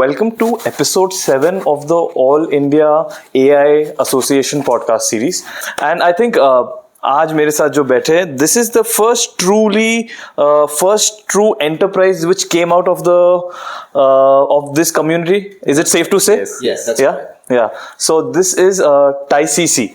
welcome to episode 7 of the All India AI Association podcast series. And I think आज मेरे साथ जो बैठे हैं, this is the first true enterprise which came out of of this community. Is it safe to say? Yes, that's right. Yeah. So this is TiCC.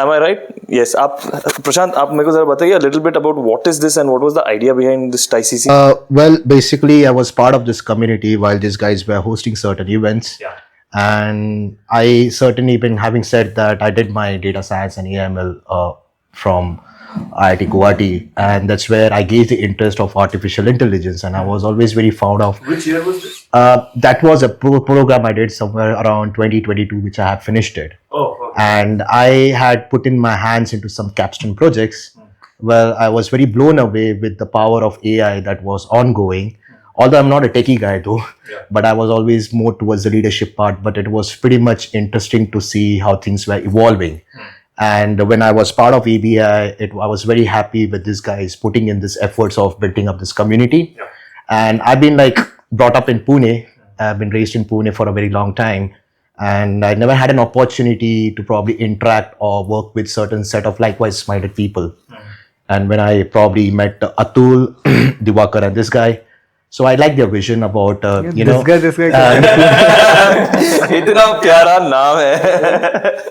Am I right? Yes. आप प्रशांत, आप मेरे को जरा बताइए a little bit about what is this and what was the idea behind this TiCC? Well, basically, I was part of this community while these guys were hosting certain events. Yeah. And I certainly been having said that I did my data science and AML from IIT Guwahati, and that's where I gauged the interest of artificial intelligence, and I was always very fond of. Which year was this? That was a program I did somewhere around 2022, which I have finished it. Oh, okay. And I had put in my hands into some capstone projects. Well, I was very blown away with the power of AI that was ongoing. Although I'm not a techie guy though, but I was always more towards the leadership part, but it was pretty much interesting to see how things were evolving. And when I was part of ABI, I was very happy with these guys putting in this efforts of building up this community. And I've been brought up in Pune. I've been raised in Pune for a very long time. And I never had an opportunity to probably interact or work with certain set of likewise minded people. And when I probably met Atul, Diwakar and this guy, so I like their vision about, this guy. इतना प्यारा नाम है.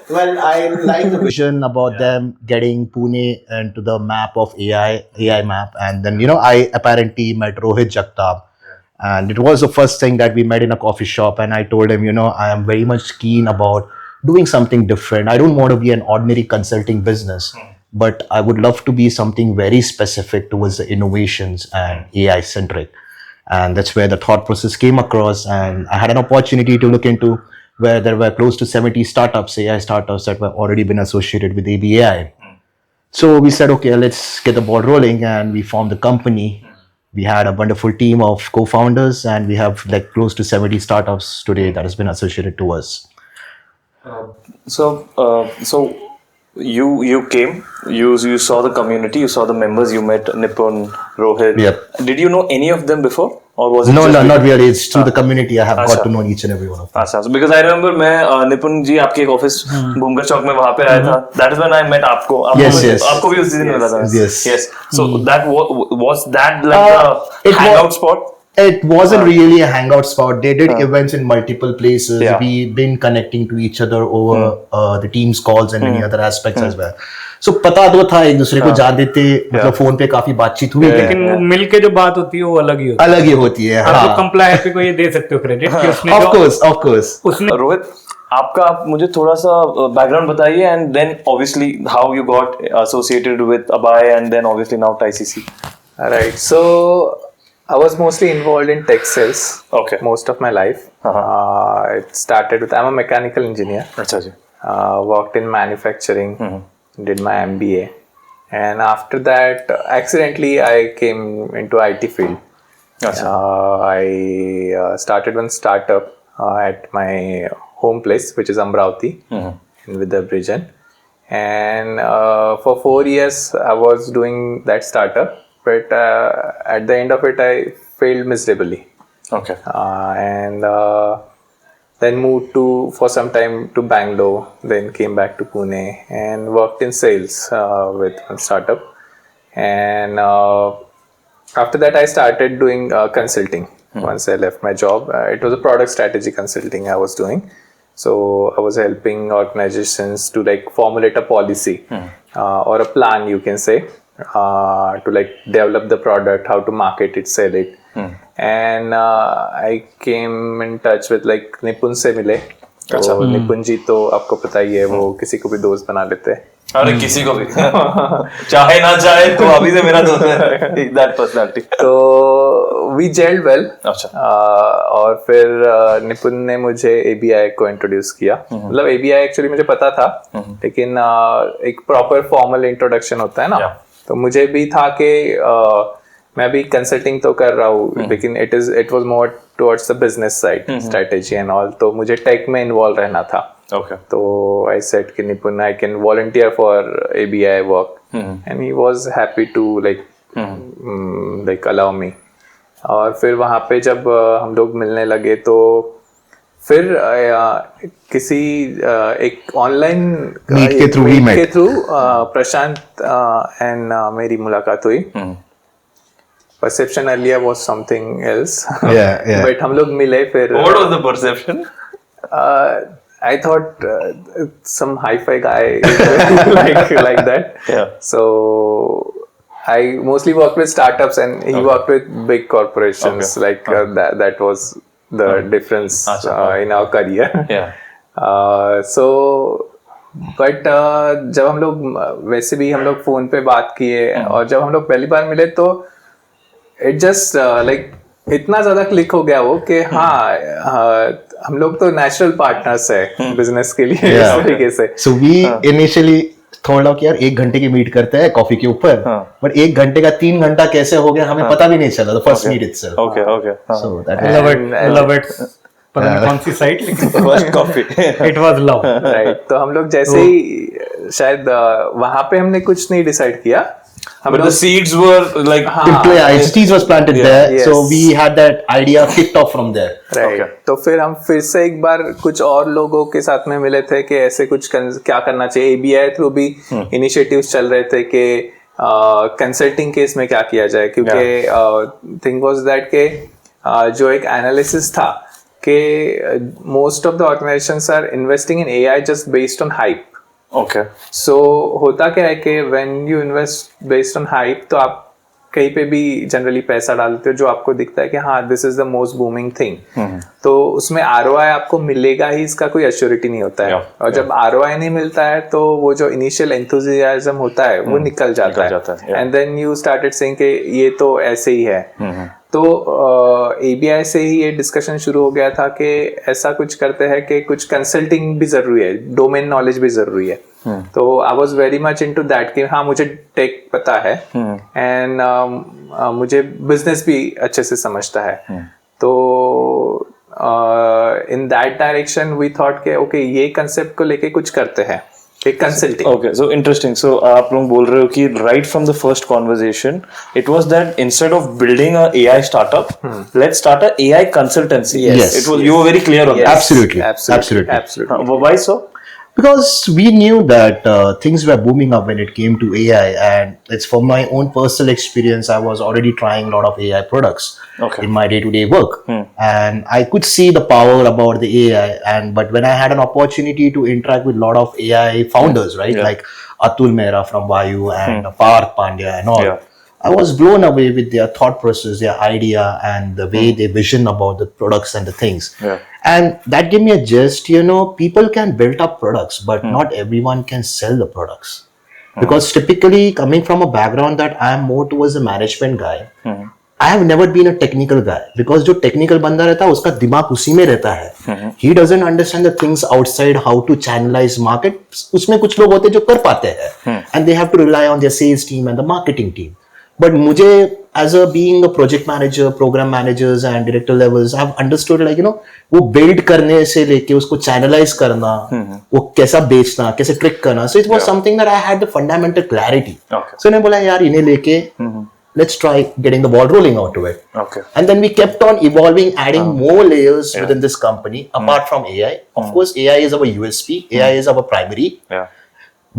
Well, I like the vision about them getting Pune into the map of AI map. And then, I apparently met Rohit Jagtap. And it was the first thing that we met in a coffee shop. And I told him, I am very much keen about doing something different. I don't want to be an ordinary consulting business, but I would love to be something very specific towards the innovations and AI centric. And that's where the thought process came across. And I had an opportunity to look into where there were close to 70 startups, AI startups that were already been associated with ABI. So we said, okay, let's get the ball rolling. And we formed the company. We had a wonderful team of co-founders, and we have close to 70 startups today that has been associated to us. So you came, you saw the community, you saw the members, you met Nipun, Rohit. Yep. Did you know any of them before, or was it? No, not really. It's through the community I have got to know each and every one of them. So because I remember मैं निपुण जी आपके एक office Bhumkar चौक में वहाँ पे आया था. That is when I met आपको. Yes. आपको भी उस दिन मिला था. Yes. So that was that the hangout spot? It wasn't really a hangout spot. They did events in multiple places. Yeah. We've been connecting to each other over the Teams calls and many other aspects as well. So पता तो था एक दूसरे को जानते थे, मतलब phone पे काफी बातचीत हुई, लेकिन मिलके जो बात होती है वो अलग ही होती है. हाँ. कंप्लायर पे को ये दे सकते हो क्रेडिट कि उसने Of course. उसने रोहित, आपका मुझे थोड़ा सा बैकग्राउंड बताइए, and then obviously how you got associated with Abhay and then obviously now TiCC. Alright, so I was mostly involved in tech sales. Okay. Most of my life. It started with, I'm a mechanical engineer. अच्छा जी. Worked in manufacturing, did my MBA. And after that, accidentally I came into IT field. I started one startup at my home place, which is Amravati, in Vidarbhajan. And for 4 years, I was doing that startup. But at the end of it, I failed miserably. Okay. And then moved for some time to Bangalore, then came back to Pune and worked in sales with one startup. And after that, I started doing consulting. Once I left my job, it was a product strategy consulting I was doing. So I was helping organizations to formulate a policy or a plan, you can say, to develop the product, how to market it, sell it. And I came in touch with Nipun se mile. तो निपुण जी तो आपको पता ही है, वो किसी को भी दोस्त बना लेते हैं. अरे किसी को भी चाहे ना चाहे तो अभी से मेरा दोस्त है. That personality. तो we gelled well. अच्छा. और फिर निपुण ने मुझे ABI को इंट्रोड्यूस किया. मतलब ABI एक्चुअली मुझे पता था, लेकिन एक प्रॉपर फॉर्मल इंट्रोडक्शन होता है ना, तो मुझे भी था कि मैं भी कंसल्टिंग तो कर रहा हूँ, लेकिन it was more towards the business side, strategy and all. तो मुझे टेक में इन्वॉल्व रहना था. Okay. तो आई सेड कि Nipun, I can volunteer for ABI work, and he was happy to like allow me. और फिर वहाँ पे जब हम लोग मिलने लगे तो फिर किसी एक ऑनलाइन Meet के through we met. के थ्रू प्रशांत एंड मेरी मुलाकात हुई. Perception earlier was something else. Yeah. But हम लोग मिले फिर. What was the perception? I thought some hi-fi guy like that. Yeah. So I mostly worked with startups and he worked with big corporations. That was the difference in our career. Yeah. So but जब हम लोग वैसे भी हम लोग phone पे बात किए और जब हम लोग पहली बार मिले तो इट जस्ट लाइक इतना ज्यादा क्लिक हो गया वो कि हम लोग तो नेचुरल पार्टनर्स है बिजनेस के लिए इस तरीके से. So we initially थोड़ा कि यार 1 घंटे की मीट करते हैं कॉफी के ऊपर, बट 1 घंटे का 3 घंटा कैसे हो गया हमें पता भी नहीं चला. The first meet itself. Okay. So that love it पता नहीं कौन सी साइट लेकिन First coffee. it was love. Right. तो हम लोग जैसे ही शायद वहां पे हमने कुछ नहीं डिसाइड किया. But the seeds were like seeds was planted there. Yes. So we had that idea kicked off from there. Right. तो फिर हम फिर से एक बार कुछ और लोगों के साथ में मिले थे कि ऐसे कुछ क्या करना चाहिए. ABI थ्रू भी इनिशिएटिव्स चल रहे थे कि कंसल्टिंग केस में क्या किया जाए, क्योंकि थिंग वाज दैट के जो एक एनालिसिस था कि most of the organisations are investing in AI just based on hype. Okay. So होता क्या है कि when you invest based on hype तो आप कहीं पे भी जनरली पैसा डालते हो जो आपको दिखता है कि हाँ this is the most booming thing. तो उसमें ROI आपको मिलेगा ही, इसका कोई एश्योरिटी नहीं होता है. और जब ROI नहीं मिलता है तो वो जो इनिशियल एंथुजियाज्म होता है वो निकल जाता है. And then you started saying कि ये तो ऐसे ही है. तो ABI से ही ये डिस्कशन शुरू हो गया था कि ऐसा कुछ करते हैं कि कुछ कंसल्टिंग भी जरूरी है, डोमेन नॉलेज भी जरूरी है. तो I was very much into that कि हाँ मुझे टेक पता है एंड मुझे बिजनेस भी अच्छे से समझता है. तो in that direction we thought के ओके ये कंसेप्ट को लेके कुछ करते हैं, एक consulting. Okay, so interesting. So आप लोग बोल रहे हो कि right from the first conversation, it was that instead of building a AI startup, let's start a AI consultancy. Yes. It was you were very clear on that. Absolutely. Why so? Because we knew that things were booming up when it came to AI, and it's from my own personal experience. I was already trying a lot of AI products in my day-to-day work, and I could see the power about the AI. But when I had an opportunity to interact with a lot of AI founders, right, like Atul Mehra from Vayu and Parth Pandya and all, I was blown away with their thought process, their idea, and the way they vision about the products and the things. And that gave me a gist, people can build up products, but not everyone can sell the products. Because typically, coming from a background that I am more towards a management guy, I have never been a technical guy. Because जो technical बंदा रहता है, उसका दिमाग उसी में रहता है. He doesn't understand the things outside, how to channelize market. उसमें कुछ लोग होते हैं जो कर पाते हैं. And they have to rely on their sales team and the marketing team. But मुझे as a being a project manager, program managers and director levels, I've understood वो build करने से लेके उसको channelize करना, वो कैसा बेचना, कैसे trick करना. So it was something that I had the fundamental clarity. So मैंने बोला यार इन्हें लेके let's try getting the ball rolling out to it. And then we kept on evolving, adding more layers within this company apart from AI. Of course, AI is our USP. AI is our primary.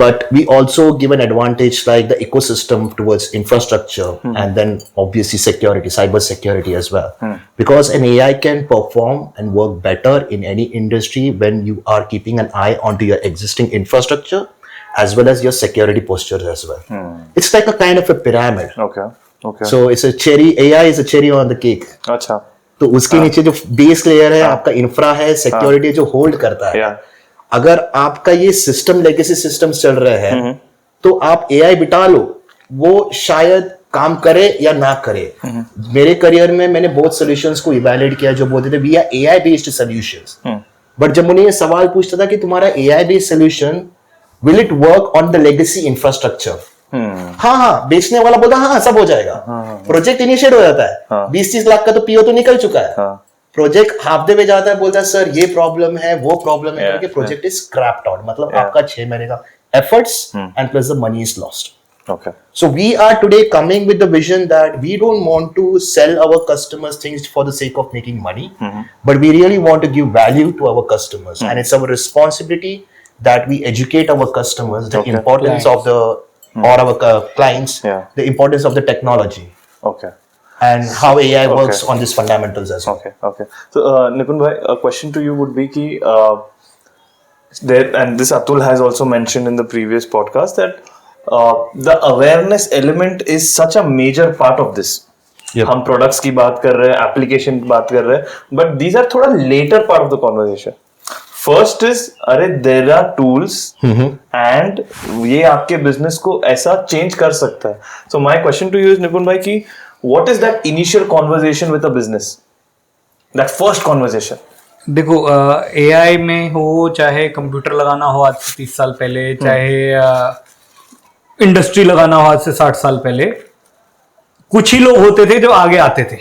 But we also give an advantage like the ecosystem towards infrastructure and then obviously security, cyber security as well. Because an AI can perform and work better in any industry when you are keeping an eye onto your existing infrastructure as well as your security postures as well. It's like a kind of a pyramid. Okay. So it's a cherry, AI is a cherry on the cake. अच्छा. तो उसके नीचे जो base layer है आपका infra है, security जो hold करता है. अगर आपका ये सिस्टम लेगेसी सिस्टम्स चल रहे हैं तो आप एआई बिठा लो, वो शायद काम करे या ना करे. मेरे करियर में मैंने बहुत सॉल्यूशंस को इवैल्यूएट किया जो बोलते थे we are AI based solutions. But जब मुझे ये सवाल पूछता था कि तुम्हारा AI based solution will it work on the legacy infrastructure, हाँ बेचने वाला बोलता हाँ सब हो जाएगा. प्रोजेक्ट इनिशिएट हो जाता है, 20-30 लाख का तो पीओ तो निकल चुका है. प्रोजेक्ट हाफ डे में जाता है, बोलता है सर ये प्रॉब्लम है वो प्रॉब्लम है, करके प्रोजेक्ट इज स्क्रैप्ड आउट. मतलब आपका 6 महीने का efforts and plus the money is lost. Okay. So we are today coming with the vision that we don't want to sell our customers things for the sake of making money, but we really want to give value to our customers, and it's our responsibility that we educate our customers the importance of the or our clients, the importance of the technology. Okay. And how AI works on these fundamentals as well. Okay. So Nipun bhai, a question to you would be कि there, and this Atul has also mentioned in the previous podcast, that the awareness element is such a major part of this. हम products की बात कर रहे हैं, application की बात कर रहे हैं, but these are थोड़ा later part of the conversation. First is, अरे there are tools and ये आपके business को ऐसा change कर सकता है. So my question to you is, Nipun bhai, कि what is that initial conversation with a business? That first conversation. देखो AI में हो, चाहे कंप्यूटर लगाना हो आज से 30 साल पहले, चाहे इंडस्ट्री लगाना हो आज से 60 साल पहले, कुछ ही लोग होते थे जो आगे आते थे.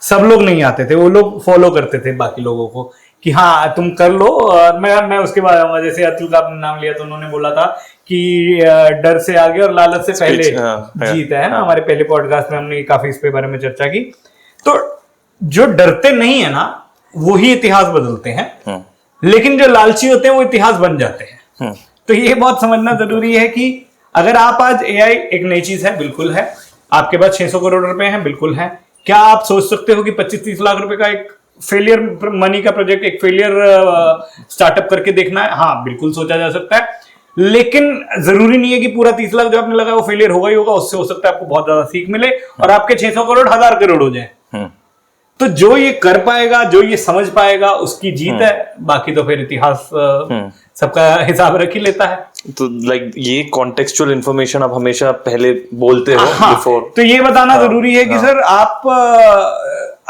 सब लोग नहीं आते थे, वो लोग फॉलो करते थे बाकी लोगों को कि हाँ तुम कर लो. और मैं उसके बाद, जैसे अतुल का आपने नाम लिया तो उन्होंने बोला था कि डर से आगे और लालच से पहले जीत है ना. हमारे पहले पॉडकास्ट में हमने काफी इस पे बारे में चर्चा की. तो जो डरते नहीं है ना, वो ही इतिहास बदलते हैं, लेकिन जो लालची होते हैं वो इतिहास बन जाते हैं. तो ये बहुत समझना जरूरी है कि अगर आप आज AI एक नई चीज है, बिल्कुल है. आपके पास 600 करोड़ रुपए हैं, बिल्कुल है. क्या आप सोच सकते हो कि 25-30 लाख रुपए का एक फेलियर मनी का प्रोजेक्ट, एक फेलियर स्टार्टअप करके देखना है? हाँ, बिल्कुल सोचा जा सकता है, लेकिन जरूरी नहीं है कि पूरा 30 लाख जो आपने लगाया वो फेलियर होगा ही होगा. उससे हो सकता है आपको बहुत ज्यादा सीख मिले और आपके 600 करोड़ 1000 करोड़ हो जाए. तो जो ये कर पाएगा, जो ये समझ पाएगा, उसकी जीत है. बाकी तो फिर इतिहास सबका हिसाब रख ही लेता है. तो लाइक ये कॉन्टेक्चुअल इंफॉर्मेशन आप हमेशा पहले बोलते हो बिफोर. तो ये बताना जरूरी है कि सर आप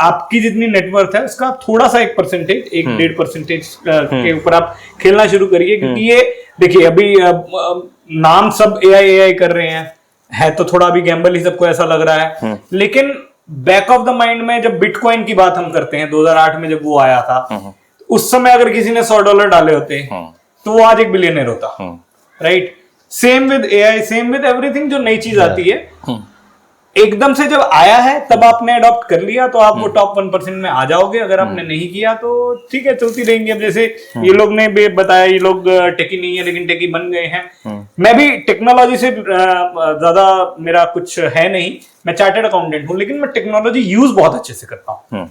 आपकी जितनी नेटवर्थ है उसका आप थोड़ा सा 1%, 1-1.5% के ऊपर आप खेलना शुरू करिए. क्योंकि ये देखिए अभी नाम सब AI कर रहे हैं, है तो थोड़ा अभी गैम्बल ही सबको ऐसा लग रहा है. लेकिन बैक ऑफ द माइंड में जब बिटकॉइन की बात हम करते हैं, 2008 में जब वो आया था, उस समय अगर किसी ने $100 डाले होते तो वो आज एक बिलियनर होता. Right. Same with AI, same with everything. जो नई चीज आती है एकदम से जब आया है तब आपने अडॉप्ट कर लिया तो आप वो टॉप 1% में आ जाओगे. अगर आपने नहीं किया तो ठीक है, चलती रहेंगी. अब जैसे ये लोग ने भी बताया, ये लोग टेकी नहीं है लेकिन टेकी बन गए हैं. मैं भी टेक्नोलॉजी से ज्यादा मेरा कुछ है नहीं. मैं चार्टर्ड अकाउंटेंट हूं, लेकिन मैं टेक्नोलॉजी यूज बहुत अच्छे से करता हूँ.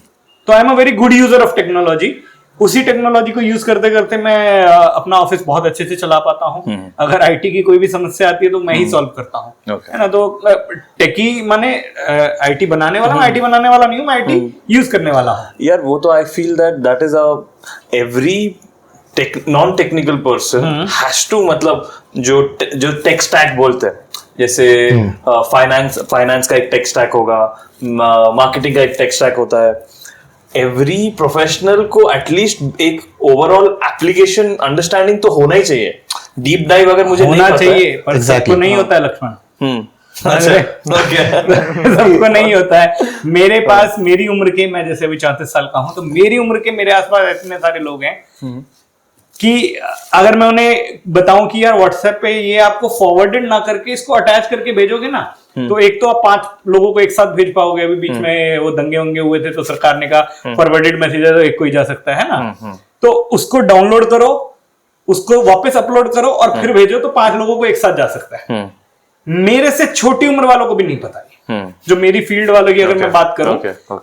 तो I am a very good user of technology. उसी टेक्नोलॉजी को यूज करते करते मैं अपना ऑफिस बहुत अच्छे से चला पाता हूँ. अगर आईटी की कोई भी समस्या आती है तो मैं ही सॉल्व करता हूँ. है ना. तो टेकी माने आईटी बनाने वाला, मैं आईटी बनाने वाला नहीं हूँ, मैं आईटी यूज करने वाला हूँ. यार वो तो I feel that is a every non technical person has to, मतलब जो टेक स्टैक बोलते हैं, जैसे फाइनेंस का एक टेक स्टैक होगा, मार्केटिंग का एक टेक स्टैक होता है. एवरी प्रोफेशनल को एटलीस्ट एक ओवरऑल एप्लीकेशन अंडरस्टैंडिंग तो होना ही चाहिए. डीप डाइव अगर मुझे होना नहीं चाहिए, पर सबको नहीं होता है लक्ष्मण. सबको नहीं होता है. मेरे पास मेरी उम्र के, मैं जैसे अभी 34 साल का हूं, तो मेरी उम्र के मेरे आसपास इतने सारे लोग हैं कि अगर मैं उन्हें बताऊं कि यार व्हाट्सएप पे ये आपको फॉरवर्डेड ना करके इसको अटैच करके भेजोगे ना, तो एक तो आप 5 लोगों को एक साथ भेज पाओगे. अभी बीच में वो दंगे वंगे हुए थे तो सरकार ने कहा फॉरवर्डेड मैसेज तो एक को ही जा सकता है ना. तो उसको डाउनलोड करो, उसको वापस अपलोड करो और फिर भेजो, तो 5 लोगों को एक साथ जा सकता है. मेरे से छोटी उम्र वालों को भी नहीं पता. जो मेरी फील्ड वालों की अगर मैं बात करूं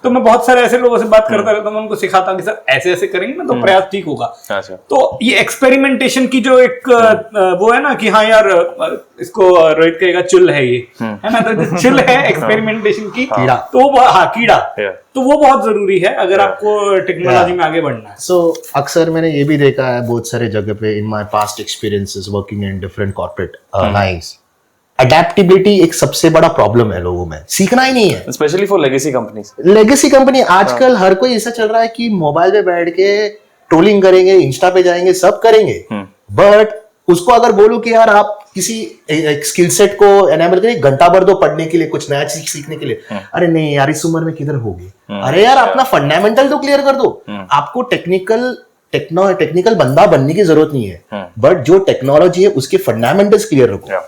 तो मैं बहुत सारे ऐसे लोगों से बात करता रहता हूं. मैं उनको सिखाता हूं कि सर ऐसे ऐसे करेंगे ना तो प्रयास ठीक होगा. तो ये एक्सपेरिमेंटेशन की जो एक वो है ना कि हाँ यार इसको रोहित कहेगा चुल है ये, है ना. तो चुल है एक्सपेरिमेंटेशन की, तो कीड़ा, तो वो बहुत जरूरी है अगर आपको टेक्नोलॉजी में आगे बढ़ना है. सो अक्सर मैंने ये भी देखा है बहुत सारे जगह पे in my past experiences working in different corporate lines, adaptability एक सबसे बड़ा प्रॉब्लम है लोगों में. सीखना ही नहीं है, specially for legacy companies. Legacy company आजकल हर कोई ऐसा चल रहा है कि मोबाइल पे बैठ के ट्रोलिंग करेंगे, इंस्टा पे जाएंगे, सब करेंगे. बट उसको अगर बोलो कि यार आप किसी स्किल सेट को एनेबल करिए, घंटा भर दो पढ़ने के लिए, कुछ नया चीज सीखने के लिए. अरे नहीं यार, इस उम्र में किधर होगी. अरे यार अपना फंडामेंटल तो क्लियर कर दो. आपको टेक्निकल बंदा बनने की जरूरत नहीं है, बट जो टेक्नोलॉजी है उसके फंडामेंटल्स क्लियर रखो.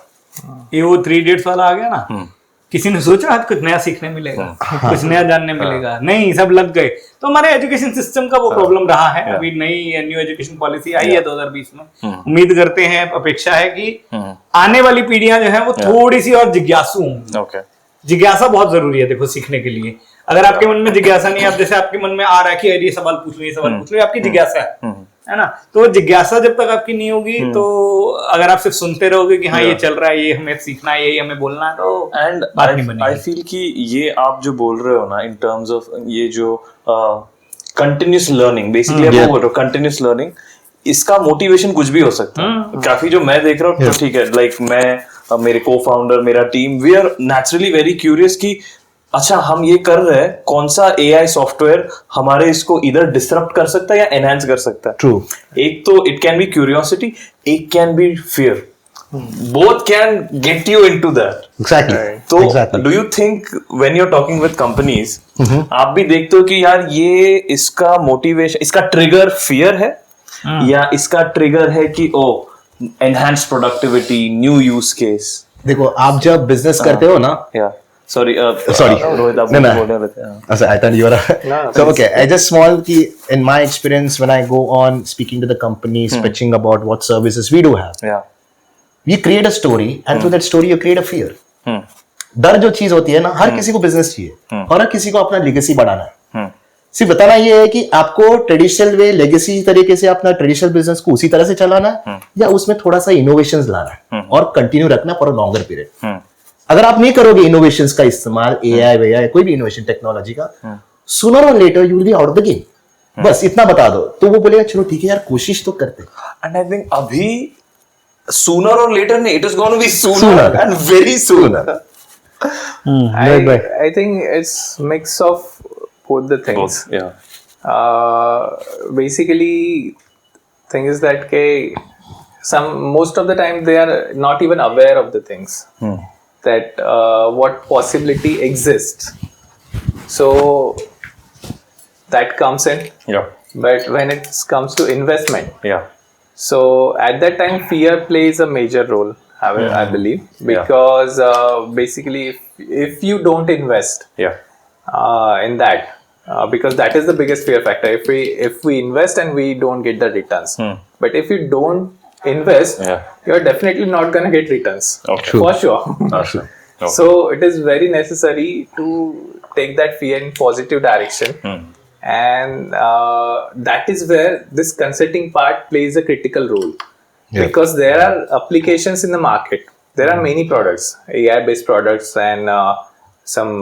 ये वो 3 इडियट्स वाला आ गया ना, किसी ने सोचा आज कुछ नया सीखने मिलेगा, कुछ नया जानने मिलेगा, नहीं, सब लग गए। तो हमारे एजुकेशन सिस्टम का वो प्रॉब्लम रहा है। अभी नई न्यू एजुकेशन पॉलिसी आई है 2020 में। उम्मीद करते हैं, अपेक्षा है कि आने वाली पीढ़ियां जो है वो थोड़ी सी और जिज्ञासु होंगी। जिज्ञासा बहुत जरूरी है देखो सीखने के लिए। अगर आपके मन में जिज्ञासा नहीं है, आप जैसे आपके मन में आ रहा है कि ये सवाल पूछ लो, ये सवाल पूछ लो, ये आपकी जिज्ञासा है ना। तो जिज्ञासा जब तक आपकी नहीं होगी, तो अगर आप सिर्फ सुनते रहोगे कि हाँ ये चल रहा है, ये हमें सीखना है, ये हमें बोलना है, तो एंड बात नहीं बनेगी। आई फील कि ये आप जो बोल रहे हो ना, इन टर्म्स ऑफ ये जो कंटिन्यूस लर्निंग, बेसिकली आप बोल रहे हो कंटिन्यूस लर्निंग, इसका मोटिवेशन कुछ भी हो सकता है। काफी जो मैं देख रहा हूँ, तो ठीक है, लाइक मैं, मेरे को फाउंडर, मेरा team, we are naturally very curious कि अच्छा हम ये कर रहे हैं, कौन सा एआई सॉफ्टवेयर हमारे इसको इधर डिसरप्ट कर सकता है या एनहांस कर सकता है। ट्रू। एक तो इट कैन बी क्यूरियोसिटी, एक can be fear, both can get you into that. Exactly. तो exactly. do you think when you're talking with companies, आप भी देखते हो कि यार ये इसका मोटिवेशन, इसका ट्रिगर फियर है या इसका ट्रिगर है कि ओ enhance productivity, new use case. देखो, आप जब बिजनेस करते हो ना, या सॉरी रोहित, आप No. बोल रहे थे। Also, I thought you were. So okay, I just small key in my experience when I go on speaking to the companies, pitching about what services we do have. Yeah. We create a story, and through that story you create a fear. डर जो चीज होती है ना, हर किसी को business चाहिए और हर किसी को अपना लेगेसी बढ़ाना है। सिर्फ बताना ये है कि आपको ट्रेडिशनल वे, लेगेसी तरीके से अपना ट्रेडिशनल बिजनेस को उसी तरह से चलाना है या उसमें थोड़ा सा इनोवेशंस लाना है और कंटिन्यू रखना फॉर अ लॉन्गर पीरियड। अगर आप नहीं करोगे इनोवेशंस का इस्तेमाल, एआई वेआई कोई भी इनोवेशन टेक्नोलॉजी का, सूनर और later you will be out of the game. बस इतना बता दो तो वो बोलेगा चलो ठीक है यार, कोशिश तो करते। एंड आई थिंक अभी sooner or later, it is going to be sooner and very soon. I think it's mix of both the things. Both, yeah. Basically, thing is that most of the time they are not even aware of the things that what possibility exists. So that comes in. Yeah. But when it comes to investment, Yeah. so at that time, fear plays a major role, I believe, because basically, if you don't invest Yeah. in that, because that is the biggest fear factor. If we invest and we don't get the returns, but if you don't invest, you're definitely not gonna get returns. Okay. For sure. Awesome. Okay. So it is very necessary to take that fear in positive direction. And that is where this consulting part plays a critical role, because there are applications in the market. There are many products, AI based products, and some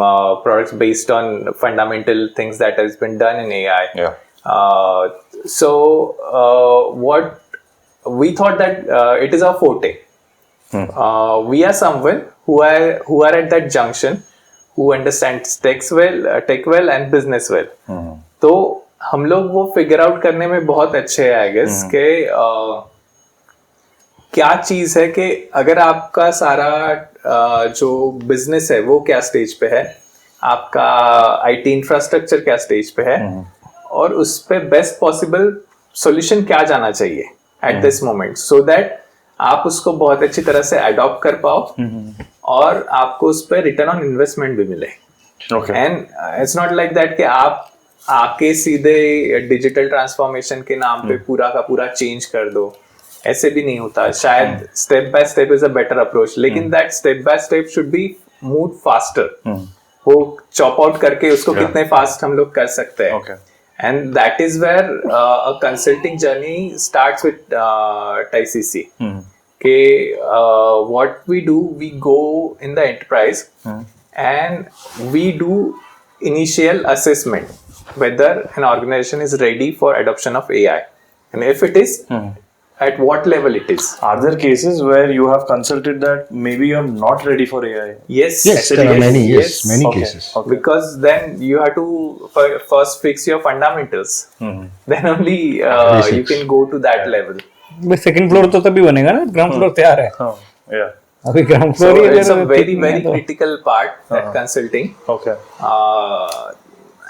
products based on fundamental things that has been done in AI. Yeah. So what we thought that it is our forte. We are someone who are at that junction, who understands tech well and business well. तो हम लोग वो figure out करने में बहुत अच्छे हैं, I guess, के क्या चीज है कि अगर आपका सारा जो बिजनेस है वो क्या स्टेज पे है, आपका आईटी इंफ्रास्ट्रक्चर क्या स्टेज पे है, और उस पे बेस्ट पॉसिबल सॉल्यूशन क्या जाना चाहिए at this moment, so that आप उसको बहुत अच्छी तरह से अडॉप्ट कर पाओ और आपको उस पर रिटर्न ऑन इन्वेस्टमेंट भी मिले। And it's not like that कि आप आके सीधे डिजिटल ट्रांसफॉर्मेशन के नाम पे पूरा का पूरा चेंज कर दो, ऐसे भी नहीं होता। शायद step by step is a better approach, लेकिन that step by step should be move faster. वो चॉप आउट करके उसको कितने फास्ट हम लोग कर सकते हैं, and that is where a consulting journey starts with TICC। के what we do, we go in the enterprise and we do initial assessment whether an organization is ready for adoption of AI, and if it is, at what level it is. Are there cases where you have consulted that maybe you're not ready for AI? Yes, there are many Okay. cases. Okay. because then you have to first fix your fundamentals. Then only you can go to that level. Second floor तो तभी बनेगा ना, ground floor तैयार है। Yeah. अभी ground So floor he it's a अगर very ठीक नहीं है तो- critical part, that consulting. Okay.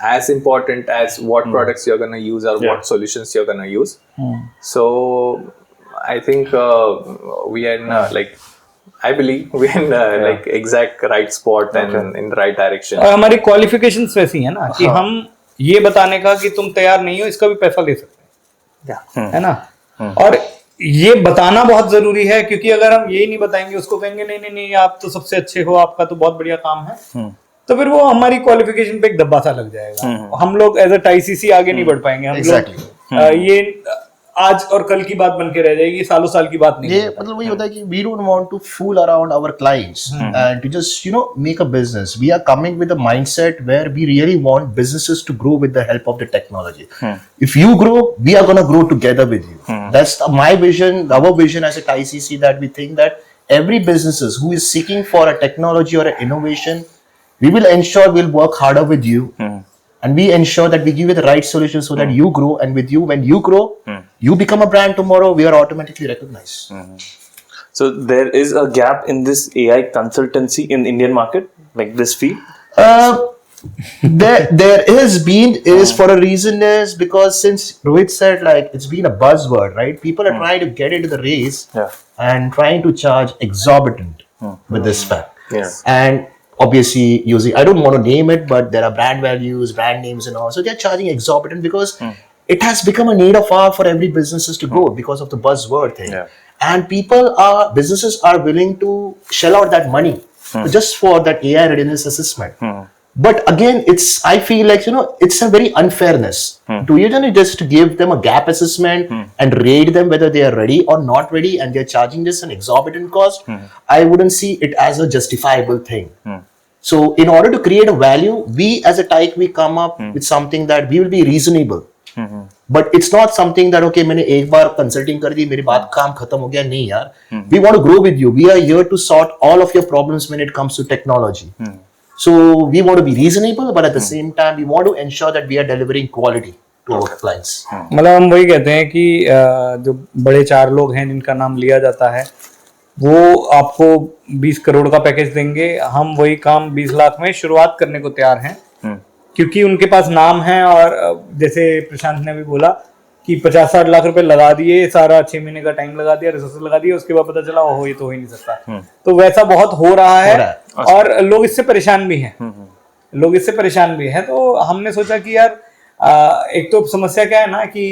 As important as what products you're going to use or what solutions you're going to use. So I think we are in like I believe we're in like exact right spot and in the right direction. और हमारी qualifications वैसी है ना कि हम ये बताने का कि तुम तैयार नहीं हो इसका भी पैसा ले सकते हैं, है ना। और ये बताना बहुत जरूरी है, क्योंकि अगर हम यही नहीं बताएंगे, उसको कहेंगे नहीं नहीं नहीं आप तो सबसे अच्छे हो, आपका तो बहुत बढ़िया काम है, तो फिर वो हमारी क्वालिफिकेशन पे एक धब्बा सा लग जाएगा। हम लोग एज अ टाईसीसी आगे नहीं बढ़ पाएंगे। हम लोग ये आज और कल की बात बन के रह जाएगी, सालों साल की बात नहीं। ये मतलब वही होता है कि we don't want to fool around our clients and to just make a business. We are coming with a mindset where we really want businesses to grow with the help of the technology. If you grow, we are going to grow together with you. That's my vision, our vision as a TICC, that we think that every businesses who is seeking for a technology or an innovation, we will ensure we'll work harder with you. And we ensure that we give you the right solution so that you grow, and with you, when you grow, you become a brand tomorrow, we are automatically recognized. So there is a gap in this AI consultancy in Indian market, like this field. There is for a reason, is because since Rohit said, like, it's been a buzzword, right? People are trying to get into the race and trying to charge exorbitant with this fact. Yes. And obviously using, I don't want to name it, but there are brand values, brand names and all. So they're charging exorbitant because it has become a need of hour for every businesses to grow because of the buzzword thing. And businesses are willing to shell out that money just for that AI readiness assessment. But again, I feel like, it's a very unfairness to usually just to give them a gap assessment and rate them whether they are ready or not ready, and they're charging this an exorbitant cost. I wouldn't see it as a justifiable thing. So in order to create a value, we as a TIC, we come up with something that we will be reasonable. But it's not something that, okay, मैंने एक बार consulting कर दी, मेरी बात काम खत्म हो गया, नहीं यार. We want to grow with you. We are here to sort all of your problems when it comes to technology. So we want to be reasonable, but at the same time, we want to ensure that we are delivering quality to our clients. मतलब हम वही कहते हैं कि जो बड़े 4 लोग हैं जिनका नाम लिया जाता है, वो आपको 20 करोड़ का पैकेज देंगे, हम वही काम 20 लाख में शुरुआत करने को तैयार हैं, क्योंकि उनके पास नाम है। और जैसे प्रशांत ने भी बोला कि 50-60 लाख रुपए लगा दिए, सारा 6 महीने का टाइम लगा दिया, रिसोर्सेज लगा दिए, उसके बाद पता चला ओहो ये तो हो ही नहीं सकता। तो वैसा बहुत हो रहा है और लोग इससे परेशान भी हैं। तो हमने सोचा कि यार एक तो समस्या क्या है ना कि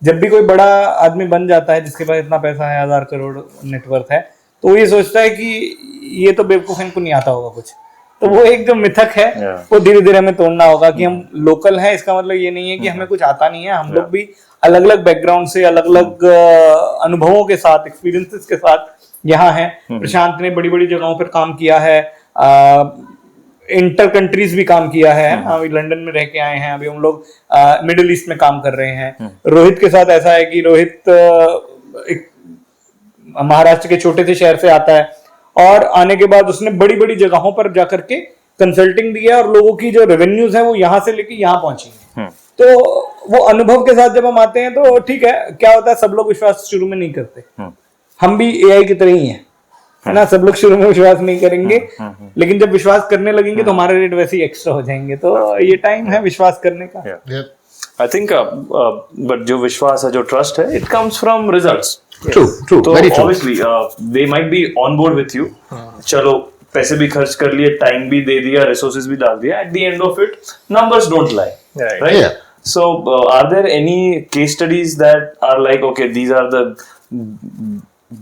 जब भी कोई बड़ा आदमी बन जाता है जिसके पास इतना पैसा है, 1000 करोड़ नेटवर्थ है, तो वो ये सोचता है कि ये तो बेवकूफ, इनको नहीं आता होगा कुछ। तो वो एक जो मिथक है वो धीरे धीरे हमें तोड़ना होगा कि हम लोकल हैं, इसका मतलब ये नहीं है कि हमें कुछ आता नहीं है। हम लोग भी अलग अलग बैकग्राउंड से, अलग अलग अनुभवों के साथ, एक्सपीरियंसेस के साथ यहाँ हैं। प्रशांत ने बड़ी बड़ी जगहों पर काम किया है, इंटर कंट्रीज भी काम किया है। अभी लंदन में रह के आए हैं, अभी हम लोग मिडिल ईस्ट में काम कर रहे हैं। रोहित के साथ ऐसा है कि रोहित एक महाराष्ट्र के छोटे से शहर से आता है, और आने के बाद उसने बड़ी बड़ी जगहों पर जाकर के कंसल्टिंग दिया, और लोगों की जो रेवेन्यूज है वो यहाँ से लेके यहाँ पहुंची है। तो वो अनुभव के साथ जब हम आते हैं तो ठीक है, क्या होता है, सब लोग विश्वास शुरू में नहीं करते। हम भी एआई की तरह ही है ना, सब लोग शुरू में विश्वास नहीं करेंगे, लेकिन जब विश्वास करने लगेंगे तो हमारे रेट वैसे ही एक्स्ट्रा हो जाएंगे। तो ये टाइम है विश्वास करने का। I think, but जो विश्वास है, जो ट्रस्ट है, it comes from results. True, तो very true. obviously they might be on board with you. चलो पैसे भी खर्च कर लिए, टाइम भी दे दिया, रिसोर्सेज भी डाल दिया. At the end of it, numbers don't lie, right? Yeah. So are there any case studies that are like, okay, these are the